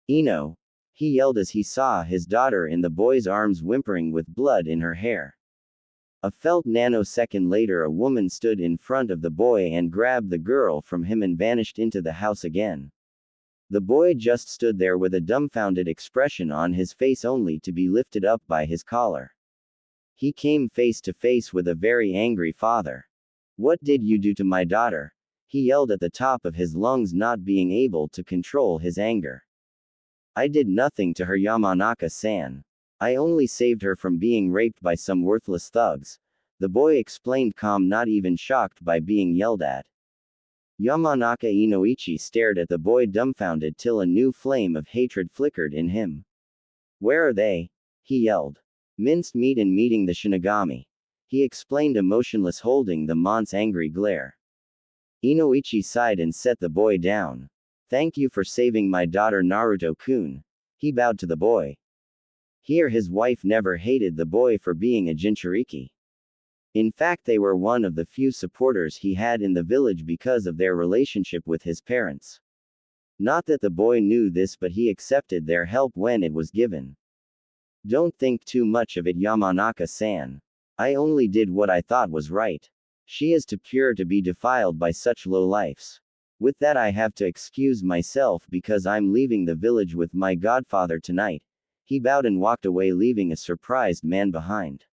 INO! He yelled as he saw his daughter in the boy's arms, whimpering with blood in her hair. A felt nanosecond later a woman stood in front of the boy and grabbed the girl from him and vanished into the house again. The boy just stood there with a dumbfounded expression on his face, only to be lifted up by his collar. He came face to face with a very angry father. What did you do to my daughter? He yelled at the top of his lungs, not being able to control his anger. I did nothing to her, Yamanaka-san. I only saved her from being raped by some worthless thugs, the boy explained, calm, not even shocked by being yelled at. Yamanaka Inoichi stared at the boy dumbfounded till a new flame of hatred flickered in him. Where are they? He yelled. Minced meat and meeting the Shinigami. He explained, emotionless, holding the mont's angry glare. Inoichi sighed and set the boy down. Thank you for saving my daughter, Naruto-kun. He bowed to the boy. Here his wife never hated the boy for being a Jinchuriki. In fact, they were one of the few supporters he had in the village because of their relationship with his parents. Not that the boy knew this, but he accepted their help when it was given. Don't think too much of it, Yamanaka-san. I only did what I thought was right. She is too pure to be defiled by such low lifes. With that, I have to excuse myself because I'm leaving the village with my godfather tonight. He bowed and walked away, leaving a surprised man behind.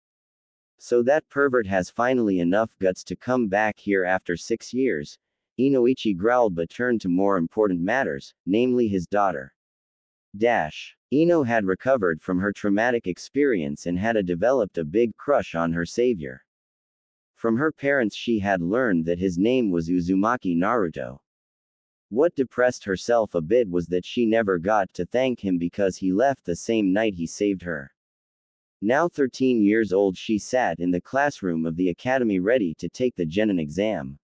So that pervert has finally enough guts to come back here after 6 years, Inoichi growled, but turned to more important matters, namely his daughter. Ino had recovered from her traumatic experience and had developed a big crush on her savior. From her parents she had learned that his name was Uzumaki Naruto. What depressed herself a bit was that she never got to thank him because he left the same night he saved her. Now 13 years old, she sat in the classroom of the academy ready to take the genin exam.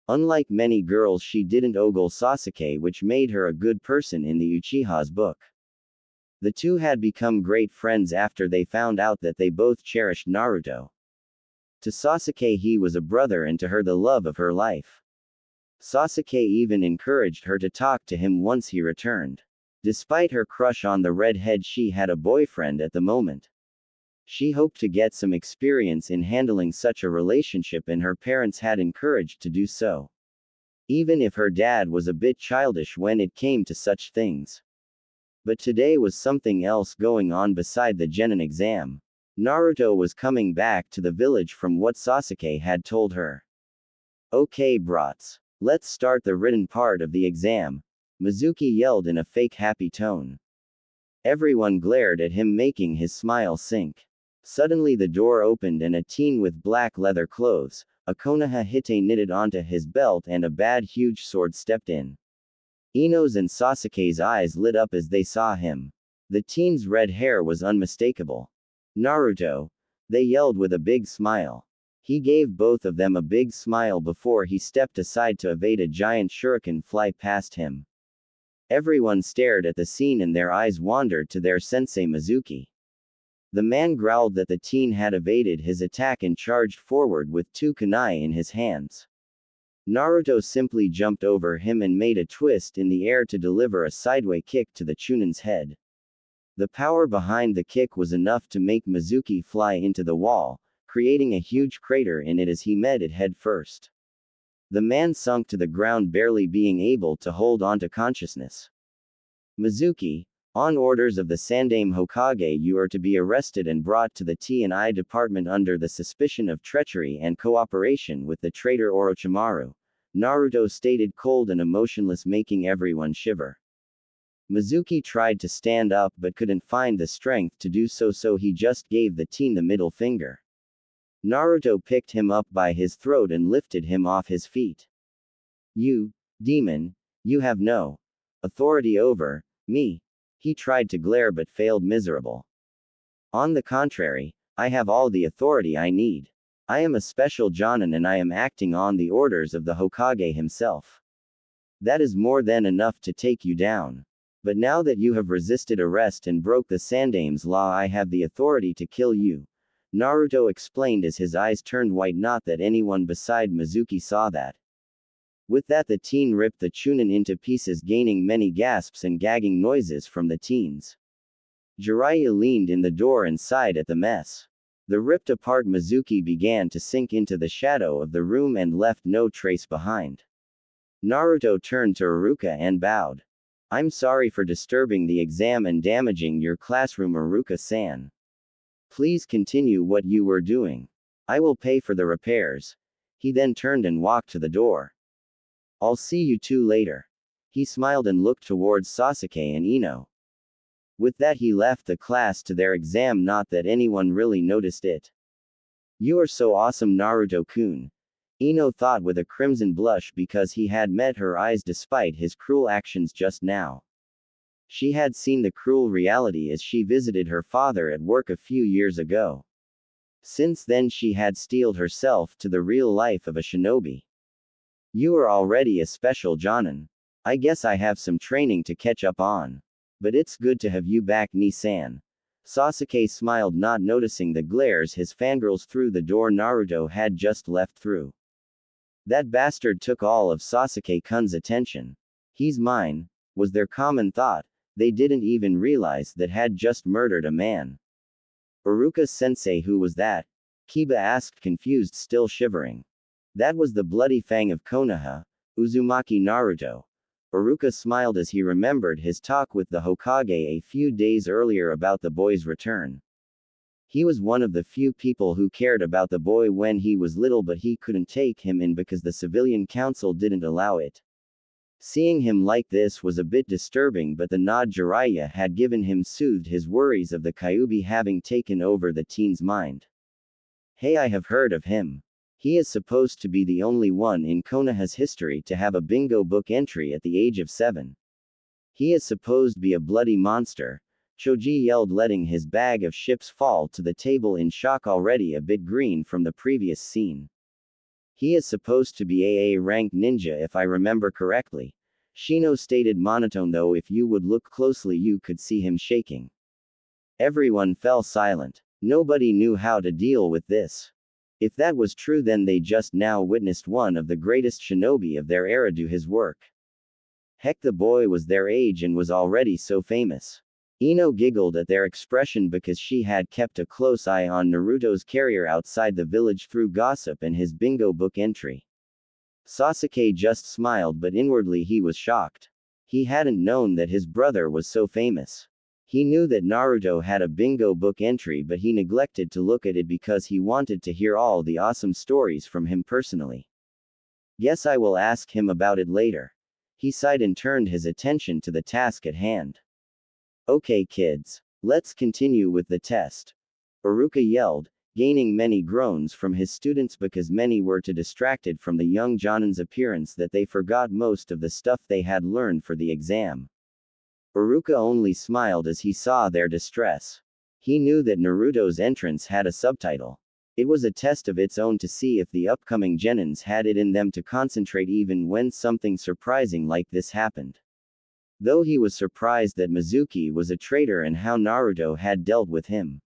Unlike many girls, she didn't ogle Sasuke, which made her a good person in the Uchiha's book. The two had become great friends after they found out that they both cherished Naruto. To Sasuke he was a brother and to her the love of her life. Sasuke even encouraged her to talk to him once he returned. Despite her crush on the redhead, she had a boyfriend at the moment. She hoped to get some experience in handling such a relationship and her parents had encouraged to do so. Even if her dad was a bit childish when it came to such things. But today was something else going on beside the Genin exam. Naruto was coming back to the village from what Sasuke had told her. Okay brats. Let's start the written part of the exam. Mizuki yelled in a fake happy tone. Everyone glared at him, making his smile sink. Suddenly the door opened and a teen with black leather clothes, a Konoha hite knitted onto his belt and a bad huge sword stepped in. Ino's and Sasuke's eyes lit up as they saw him. The teen's red hair was unmistakable. Naruto! They yelled with a big smile. He gave both of them a big smile before he stepped aside to evade a giant shuriken fly past him. Everyone stared at the scene and their eyes wandered to their sensei Mizuki. The man growled that the teen had evaded his attack and charged forward with two kunai in his hands. Naruto simply jumped over him and made a twist in the air to deliver a sideway kick to the Chunin's head. The power behind the kick was enough to make Mizuki fly into the wall, creating a huge crater in it as he met it head first. The man sunk to the ground, barely being able to hold on to consciousness. Mizuki, on orders of the Sandaime Hokage, you are to be arrested and brought to the T&I department under the suspicion of treachery and cooperation with the traitor Orochimaru. Naruto stated, cold and emotionless, making everyone shiver. Mizuki tried to stand up but couldn't find the strength to do so, so he just gave the teen the middle finger. Naruto picked him up by his throat and lifted him off his feet. You, demon, you have no authority over me. He tried to glare but failed miserable. On the contrary, I have all the authority I need. I am a special Jonin and I am acting on the orders of the Hokage himself. That is more than enough to take you down. But now that you have resisted arrest and broke the Sandaime's law, I have the authority to kill you. Naruto explained as his eyes turned white, not that anyone beside Mizuki saw that. With that the teen ripped the Chunin into pieces, gaining many gasps and gagging noises from the teens. Jiraiya leaned in the door and sighed at the mess. The ripped apart Mizuki began to sink into the shadow of the room and left no trace behind. Naruto turned to Iruka and bowed. I'm sorry for disturbing the exam and damaging your classroom, Iruka-san. Please continue what you were doing. I will pay for the repairs. He then turned and walked to the door. I'll see you two later. He smiled and looked towards Sasuke and Ino. With that he left the class to their exam, not that anyone really noticed it. You are so awesome, Naruto-kun. Ino thought with a crimson blush because he had met her eyes despite his cruel actions just now. She had seen the cruel reality as she visited her father at work a few years ago. Since then she had steeled herself to the real life of a shinobi. You are already a special Jonin. I guess I have some training to catch up on. But it's good to have you back, Ni-san. Sasuke smiled, not noticing the glares his fangirls through the door Naruto had just left through. That bastard took all of Sasuke-kun's attention. He's mine, was their common thought. They didn't even realize that had just murdered a man. Iruka-sensei, who was that? Kiba asked, confused, still shivering. That was the bloody fang of Konoha, Uzumaki Naruto. Iruka smiled as he remembered his talk with the Hokage a few days earlier about the boy's return. He was one of the few people who cared about the boy when he was little, but he couldn't take him in because the civilian council didn't allow it. Seeing him like this was a bit disturbing, but the nod Jiraiya had given him soothed his worries of the Kyuubi having taken over the teen's mind. Hey, I have heard of him. He is supposed to be the only one in Konoha's history to have a bingo book entry at the age of 7. He is supposed to be a bloody monster, Choji yelled, letting his bag of chips fall to the table in shock, already a bit green from the previous scene. He is supposed to be AA rank ninja if I remember correctly. Shino stated monotone, though if you would look closely you could see him shaking. Everyone fell silent. Nobody knew how to deal with this. If that was true, then they just now witnessed one of the greatest shinobi of their era do his work. Heck, the boy was their age and was already so famous. Ino giggled at their expression because she had kept a close eye on Naruto's career outside the village through gossip and his bingo book entry. Sasuke just smiled, but inwardly he was shocked. He hadn't known that his brother was so famous. He knew that Naruto had a bingo book entry, but he neglected to look at it because he wanted to hear all the awesome stories from him personally. Guess I will ask him about it later. He sighed and turned his attention to the task at hand. Okay kids, let's continue with the test. Iruka yelled, gaining many groans from his students because many were too distracted from the young Jonin's appearance that they forgot most of the stuff they had learned for the exam. Iruka only smiled as he saw their distress. He knew that Naruto's entrance had a subtitle. It was a test of its own to see if the upcoming genins had it in them to concentrate even when something surprising like this happened. Though he was surprised that Mizuki was a traitor and how Naruto had dealt with him.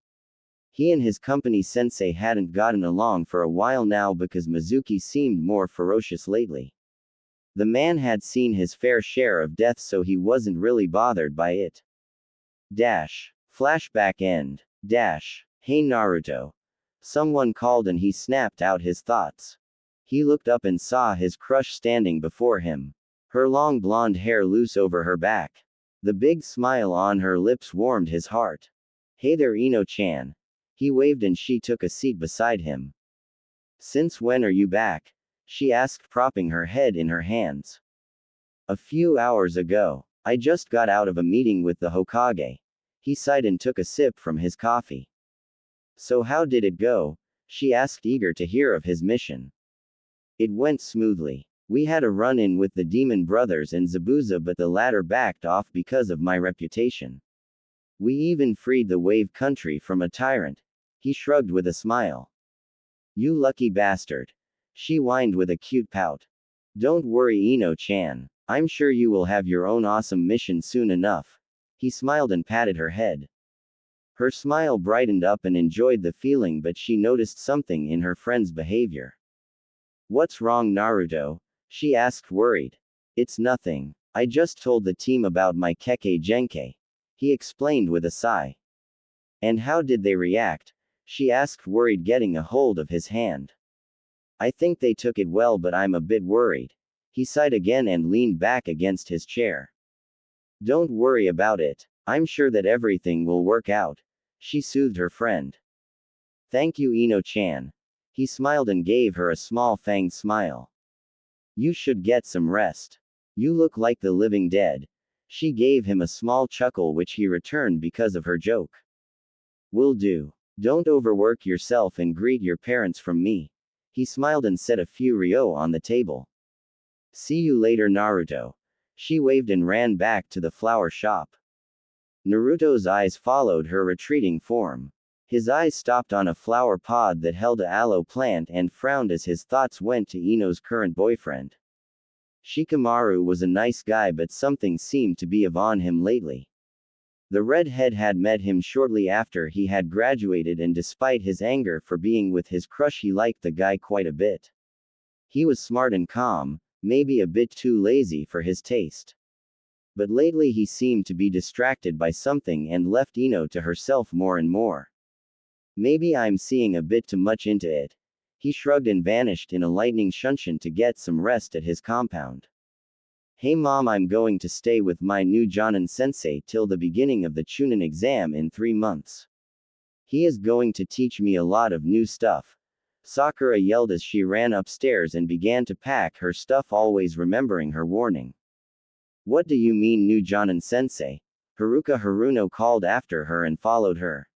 He and his company sensei hadn't gotten along for a while now because Mizuki seemed more ferocious lately. The man had seen his fair share of death, so he wasn't really bothered by it. Flashback end. Hey Naruto. Someone called and he snapped out his thoughts. He looked up and saw his crush standing before him. Her long blonde hair loose over her back. The big smile on her lips warmed his heart. Hey there Ino-chan. He waved and she took a seat beside him. Since when are you back? She asked, propping her head in her hands. A few hours ago. I just got out of a meeting with the Hokage. He sighed and took a sip from his coffee. So how did it go? She asked, eager to hear of his mission. It went smoothly. We had a run-in with the Demon Brothers and Zabuza, but the latter backed off because of my reputation. We even freed the Wave Country from a tyrant. He shrugged with a smile. You lucky bastard. She whined with a cute pout. Don't worry Ino-chan. I'm sure you will have your own awesome mission soon enough. He smiled and patted her head. Her smile brightened up and enjoyed the feeling, but she noticed something in her friend's behavior. What's wrong Naruto? She asked, worried. It's nothing. I just told the team about my Kekkei Genkai. He explained with a sigh. And how did they react? She asked, worried, getting a hold of his hand. I think they took it well, but I'm a bit worried. He sighed again and leaned back against his chair. Don't worry about it. I'm sure that everything will work out. She soothed her friend. Thank you Ino-chan. He smiled and gave her a small fanged smile. You should get some rest. You look like the living dead. She gave him a small chuckle, which he returned because of her joke. Will do. Don't overwork yourself and greet your parents from me. He smiled and set a few ryo on the table. See you later Naruto. She waved and ran back to the flower shop. Naruto's eyes followed her retreating form. His eyes stopped on a flower pod that held a aloe plant and frowned as his thoughts went to Ino's current boyfriend. Shikamaru was a nice guy, but something seemed to be on him lately. The redhead had met him shortly after he had graduated, and despite his anger for being with his crush, he liked the guy quite a bit. He was smart and calm, maybe a bit too lazy for his taste. But lately he seemed to be distracted by something and left Ino to herself more and more. Maybe I'm seeing a bit too much into it. He shrugged and vanished in a lightning shunshin to get some rest at his compound. Hey mom, I'm going to stay with my new Jonin sensei till the beginning of the Chunin exam in 3 months. He is going to teach me a lot of new stuff. Sakura yelled as she ran upstairs and began to pack her stuff, always remembering her warning. What do you mean new Jonin sensei? Haruka Haruno called after her and followed her.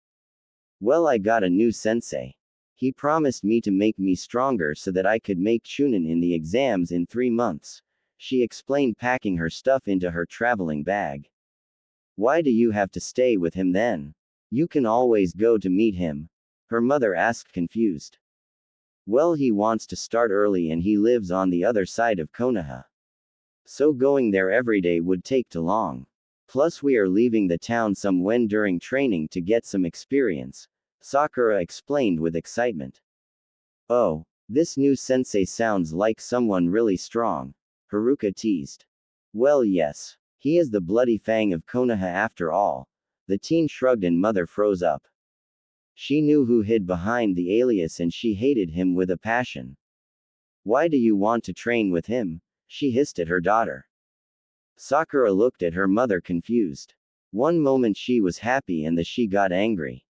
Well, I got a new sensei. He promised me to make me stronger so that I could make Chunin in the exams in 3 months. She explained, packing her stuff into her traveling bag. Why do you have to stay with him then? You can always go to meet him. Her mother asked, confused. Well, he wants to start early and he lives on the other side of Konoha. So going there every day would take too long. Plus we are leaving the town some when during training to get some experience, Sakura explained with excitement. Oh, this new sensei sounds like someone really strong, Haruka teased. Well, yes. He is the bloody fang of Konoha after all. The teen shrugged and mother froze up. She knew who hid behind the alias and she hated him with a passion. Why do you want to train with him? She hissed at her daughter. Sakura looked at her mother confused. One moment she was happy and then she got angry.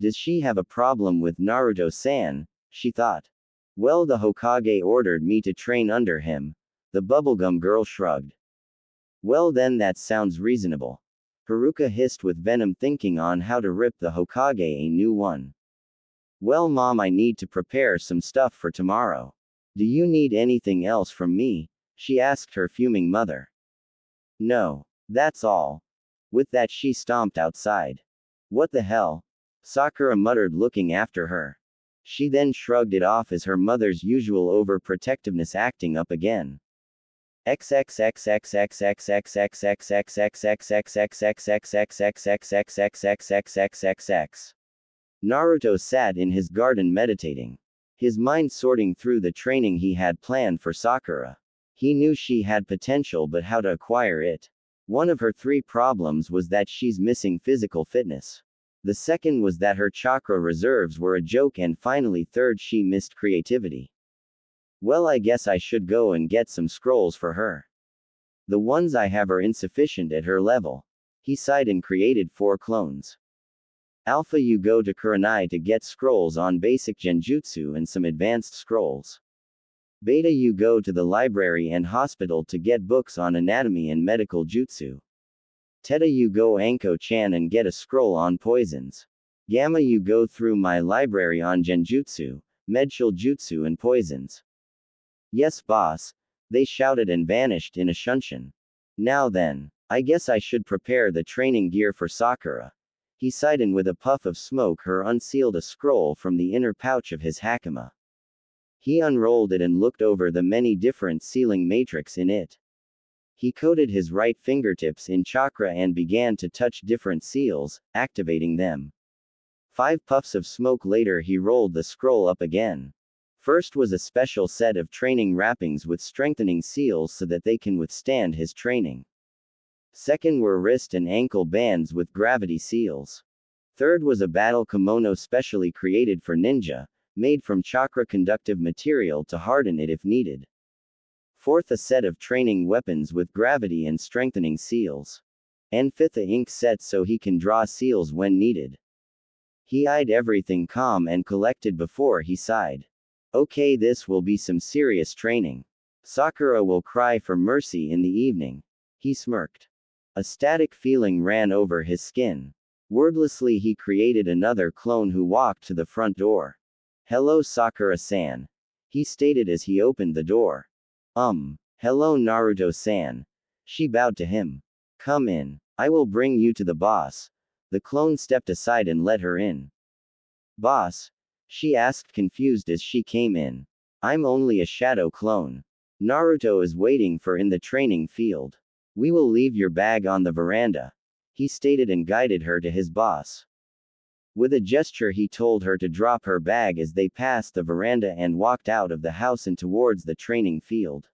Does she have a problem with Naruto-san? She thought. Well, the Hokage ordered me to train under him. The bubblegum girl shrugged. Well then that sounds reasonable. Haruka hissed with venom, thinking on how to rip the Hokage a new one. Well mom, I need to prepare some stuff for tomorrow. Do you need anything else from me? She asked her fuming mother. No. That's all. With that she stomped outside. What the hell? Sakura muttered, looking after her. She then shrugged it off as her mother's usual overprotectiveness acting up again. Naruto sat in his garden meditating. His mind sorting through the training he had planned for Sakura. He knew she had potential, but how to acquire it? One of her 3 problems was that she's missing physical fitness. The second was that her chakra reserves were a joke, and finally third, she missed creativity. Well, I guess I should go and get some scrolls for her. The ones I have are insufficient at her level. He sighed and created 4 clones. Alpha, you go to Kurenai to get scrolls on basic genjutsu and some advanced scrolls. Beta, you go to the library and hospital to get books on anatomy and medical jutsu. Theta, you go Anko-chan and get a scroll on poisons. Gamma, you go through my library on genjutsu, medical jutsu and poisons. Yes, boss. They shouted and vanished in a shunshin. Now then, I guess I should prepare the training gear for Sakura. He sighed, and with a puff of smoke her unsealed a scroll from the inner pouch of his hakama. He unrolled it and looked over the many different sealing matrix in it. He coated his right fingertips in chakra and began to touch different seals, activating them. 5 puffs of smoke later he rolled the scroll up again. First was a special set of training wrappings with strengthening seals so that they can withstand his training. Second were wrist and ankle bands with gravity seals. Third was a battle kimono specially created for ninja, made from chakra conductive material to harden it if needed. Fourth, a set of training weapons with gravity and strengthening seals. And fifth, a ink set so he can draw seals when needed. He eyed everything calm and collected before he sighed. Okay, this will be some serious training. Sakura will cry for mercy in the evening. He smirked. A static feeling ran over his skin. Wordlessly he created another clone who walked to the front door. Hello, Sakura-san. He stated as he opened the door. Hello, Naruto-san. She bowed to him. Come in. I will bring you to the boss. The clone stepped aside and let her in. Boss? She asked, confused as she came in. I'm only a shadow clone. Naruto is waiting for in the training field. We will leave your bag on the veranda. He stated and guided her to his boss. With a gesture he told her to drop her bag as they passed the veranda and walked out of the house and towards the training field.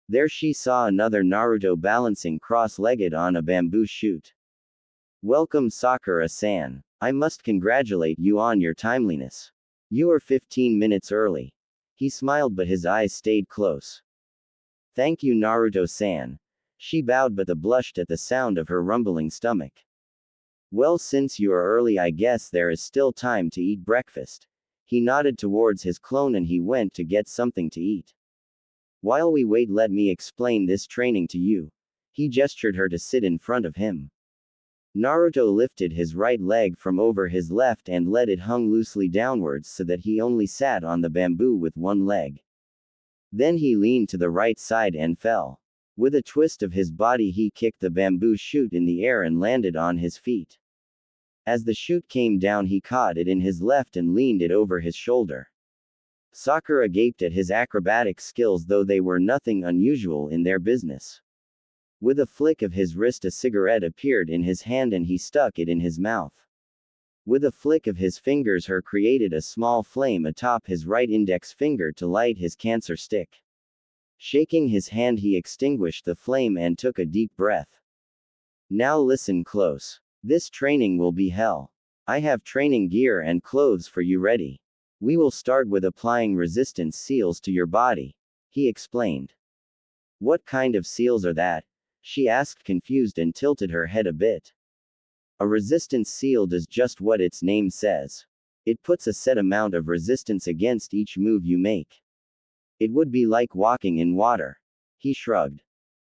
There she saw another Naruto balancing cross-legged on a bamboo shoot. Welcome, Sakura-san. I must congratulate you on your timeliness. You are 15 minutes early. He smiled but his eyes stayed close. Thank you, Naruto-san. She bowed but blushed at the sound of her rumbling stomach. Well, since you are early, I guess there is still time to eat breakfast. He nodded towards his clone and he went to get something to eat. While we wait, let me explain this training to you. He gestured her to sit in front of him. Naruto lifted his right leg from over his left and let it hung loosely downwards so that he only sat on the bamboo with one leg. Then he leaned to the right side and fell. With a twist of his body he kicked the bamboo shoot in the air and landed on his feet. As the shoot came down he caught it in his left and leaned it over his shoulder. Sakura gaped at his acrobatic skills, though they were nothing unusual in their business. With a flick of his wrist a cigarette appeared in his hand and he stuck it in his mouth. With a flick of his fingers, he created a small flame atop his right index finger to light his cancer stick. Shaking his hand, he extinguished the flame and took a deep breath. Now listen close. This training will be hell. I have training gear and clothes for you ready. We will start with applying resistance seals to your body, he explained. What kind of seals are that? She asked, confused, and tilted her head a bit. A resistance seal does just what its name says. It puts a set amount of resistance against each move you make. It would be like walking in water. He shrugged.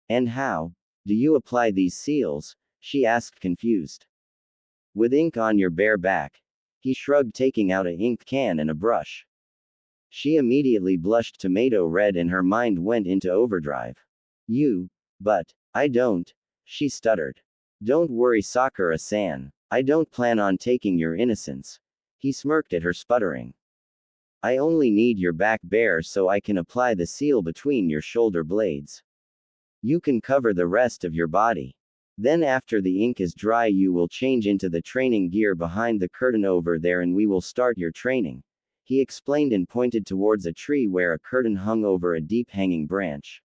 And how do you apply these seals? She asked, confused. With ink on your bare back. He shrugged, taking out an ink can and a brush. She immediately blushed tomato red and her mind went into overdrive. But I don't, she stuttered. Don't worry, Sakura-san. I don't plan on taking your innocence. He smirked at her sputtering. I only need your back bare so I can apply the seal between your shoulder blades. You can cover the rest of your body. Then after the ink is dry, you will change into the training gear behind the curtain over there and we will start your training. He explained and pointed towards a tree where a curtain hung over a deep hanging branch.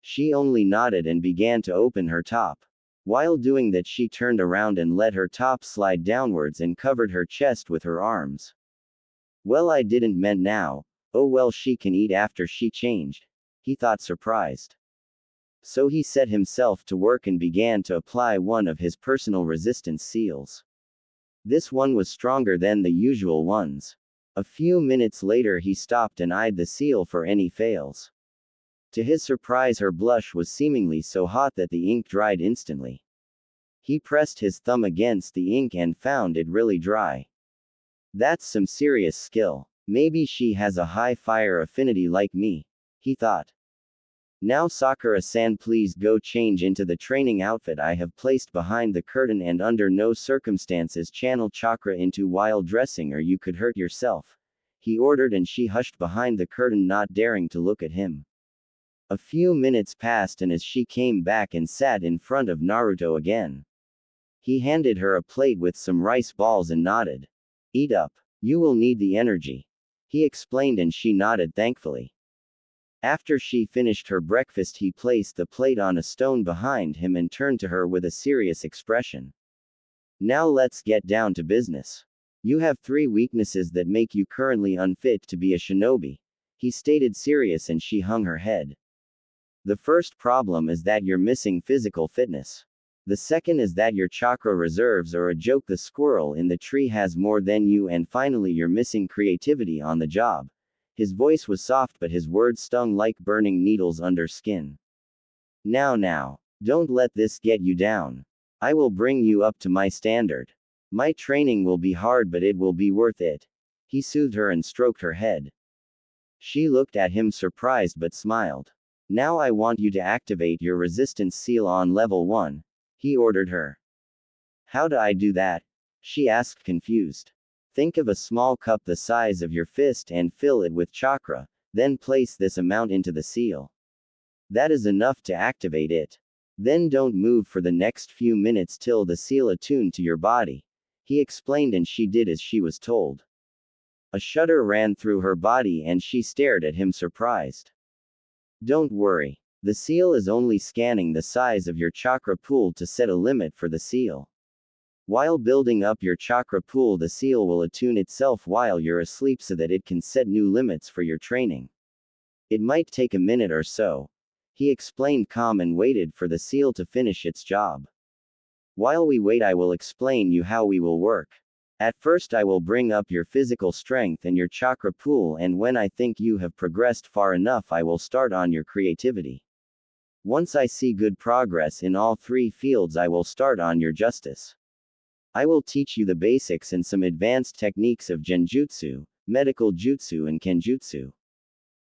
She only nodded and began to open her top. While doing that, she turned around and let her top slide downwards and covered her chest with her arms. Well, I didn't meant now. Oh well, she can eat after she changed. He thought, surprised. So he set himself to work and began to apply one of his personal resistance seals. This one was stronger than the usual ones. A few minutes later, he stopped and eyed the seal for any fails. To his surprise, her blush was seemingly so hot that the ink dried instantly. He pressed his thumb against the ink and found it really dry. That's some serious skill. Maybe she has a high fire affinity like me, he thought. Now Sakura-san, please go change into the training outfit I have placed behind the curtain and under no circumstances channel chakra into while dressing or you could hurt yourself, he ordered, and she hushed behind the curtain, not daring to look at him. A few minutes passed and as she came back and sat in front of Naruto again, he handed her a plate with some rice balls and nodded. Eat up. You will need the energy, he explained, and she nodded thankfully. After she finished her breakfast, he placed the plate on a stone behind him and turned to her with a serious expression. Now let's get down to business. You have 3 weaknesses that make you currently unfit to be a shinobi, he stated, serious, and she hung her head. The first problem is that you're missing physical fitness. The second is that your chakra reserves are a joke. The squirrel in the tree has more than you, and finally you're missing creativity on the job. His voice was soft but his words stung like burning needles under skin. Now, don't let this get you down. I will bring you up to my standard. My training will be hard but it will be worth it. He soothed her and stroked her head. She looked at him surprised but smiled. Now I want you to activate your resistance seal on level 1. He ordered her. How do I do that? She asked, confused. Think of a small cup the size of your fist and fill it with chakra, then place this amount into the seal. That is enough to activate it. Then don't move for the next few minutes till the seal attuned to your body, he explained, and she did as she was told. A shudder ran through her body and she stared at him surprised. Don't worry. The seal is only scanning the size of your chakra pool to set a limit for the seal. While building up your chakra pool, the seal will attune itself while you're asleep so that it can set new limits for your training. It might take a minute or so, he explained, calm, and waited for the seal to finish its job. While we wait, I will explain you how we will work. At first I will bring up your physical strength and your chakra pool, and when I think you have progressed far enough I will start on your creativity. Once I see good progress in all 3 fields I will start on your justice. I will teach you the basics and some advanced techniques of genjutsu, medical jutsu, and kenjutsu.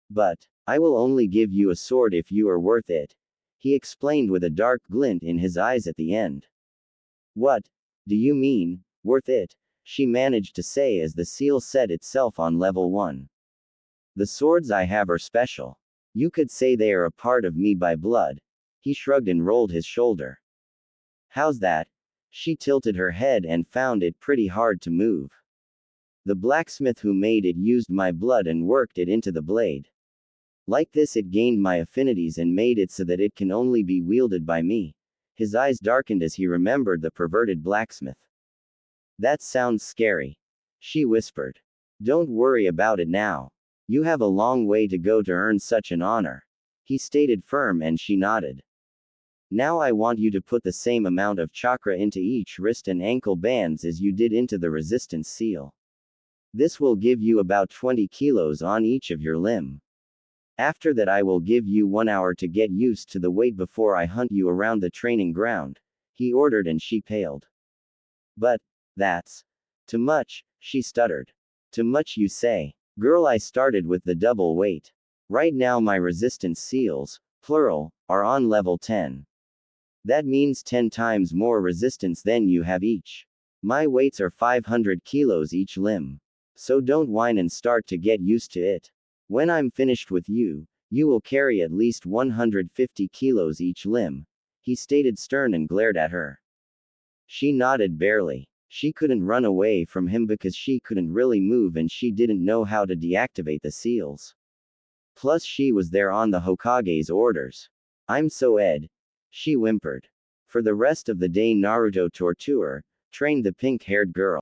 But I will only give you a sword if you are worth it, he explained with a dark glint in his eyes at the end. What do you mean, worth it? She managed to say as the seal set itself on level 1. The swords I have are special. You could say they are a part of me by blood. He shrugged and rolled his shoulder. How's that? She tilted her head and found it pretty hard to move. The blacksmith who made it used my blood and worked it into the blade. Like this it gained my affinities and made it so that it can only be wielded by me. His eyes darkened as he remembered the perverted blacksmith. That sounds scary. She whispered. Don't worry about it now. You have a long way to go to earn such an honor. He stated firm and she nodded. Now I want you to put the same amount of chakra into each wrist and ankle bands as you did into the resistance seal. This will give you about 20 kilos on each of your limb. After that I will give you 1 hour to get used to the weight before I hunt you around the training ground, he ordered, and she paled. But, that's too much, she stuttered. Too much you say? Girl, I started with the double weight. Right now my resistance seals, plural, are on level 10. That means 10 times more resistance than you have each. My weights are 500 kilos each limb. So don't whine and start to get used to it. When I'm finished with you, you will carry at least 150 kilos each limb, he stated stern and glared at her. She nodded barely. She couldn't run away from him because she couldn't really move and she didn't know how to deactivate the seals. Plus she was there on the Hokage's orders. I'm so Ed. She whimpered. For the rest of the day Naruto trained the pink-haired girl.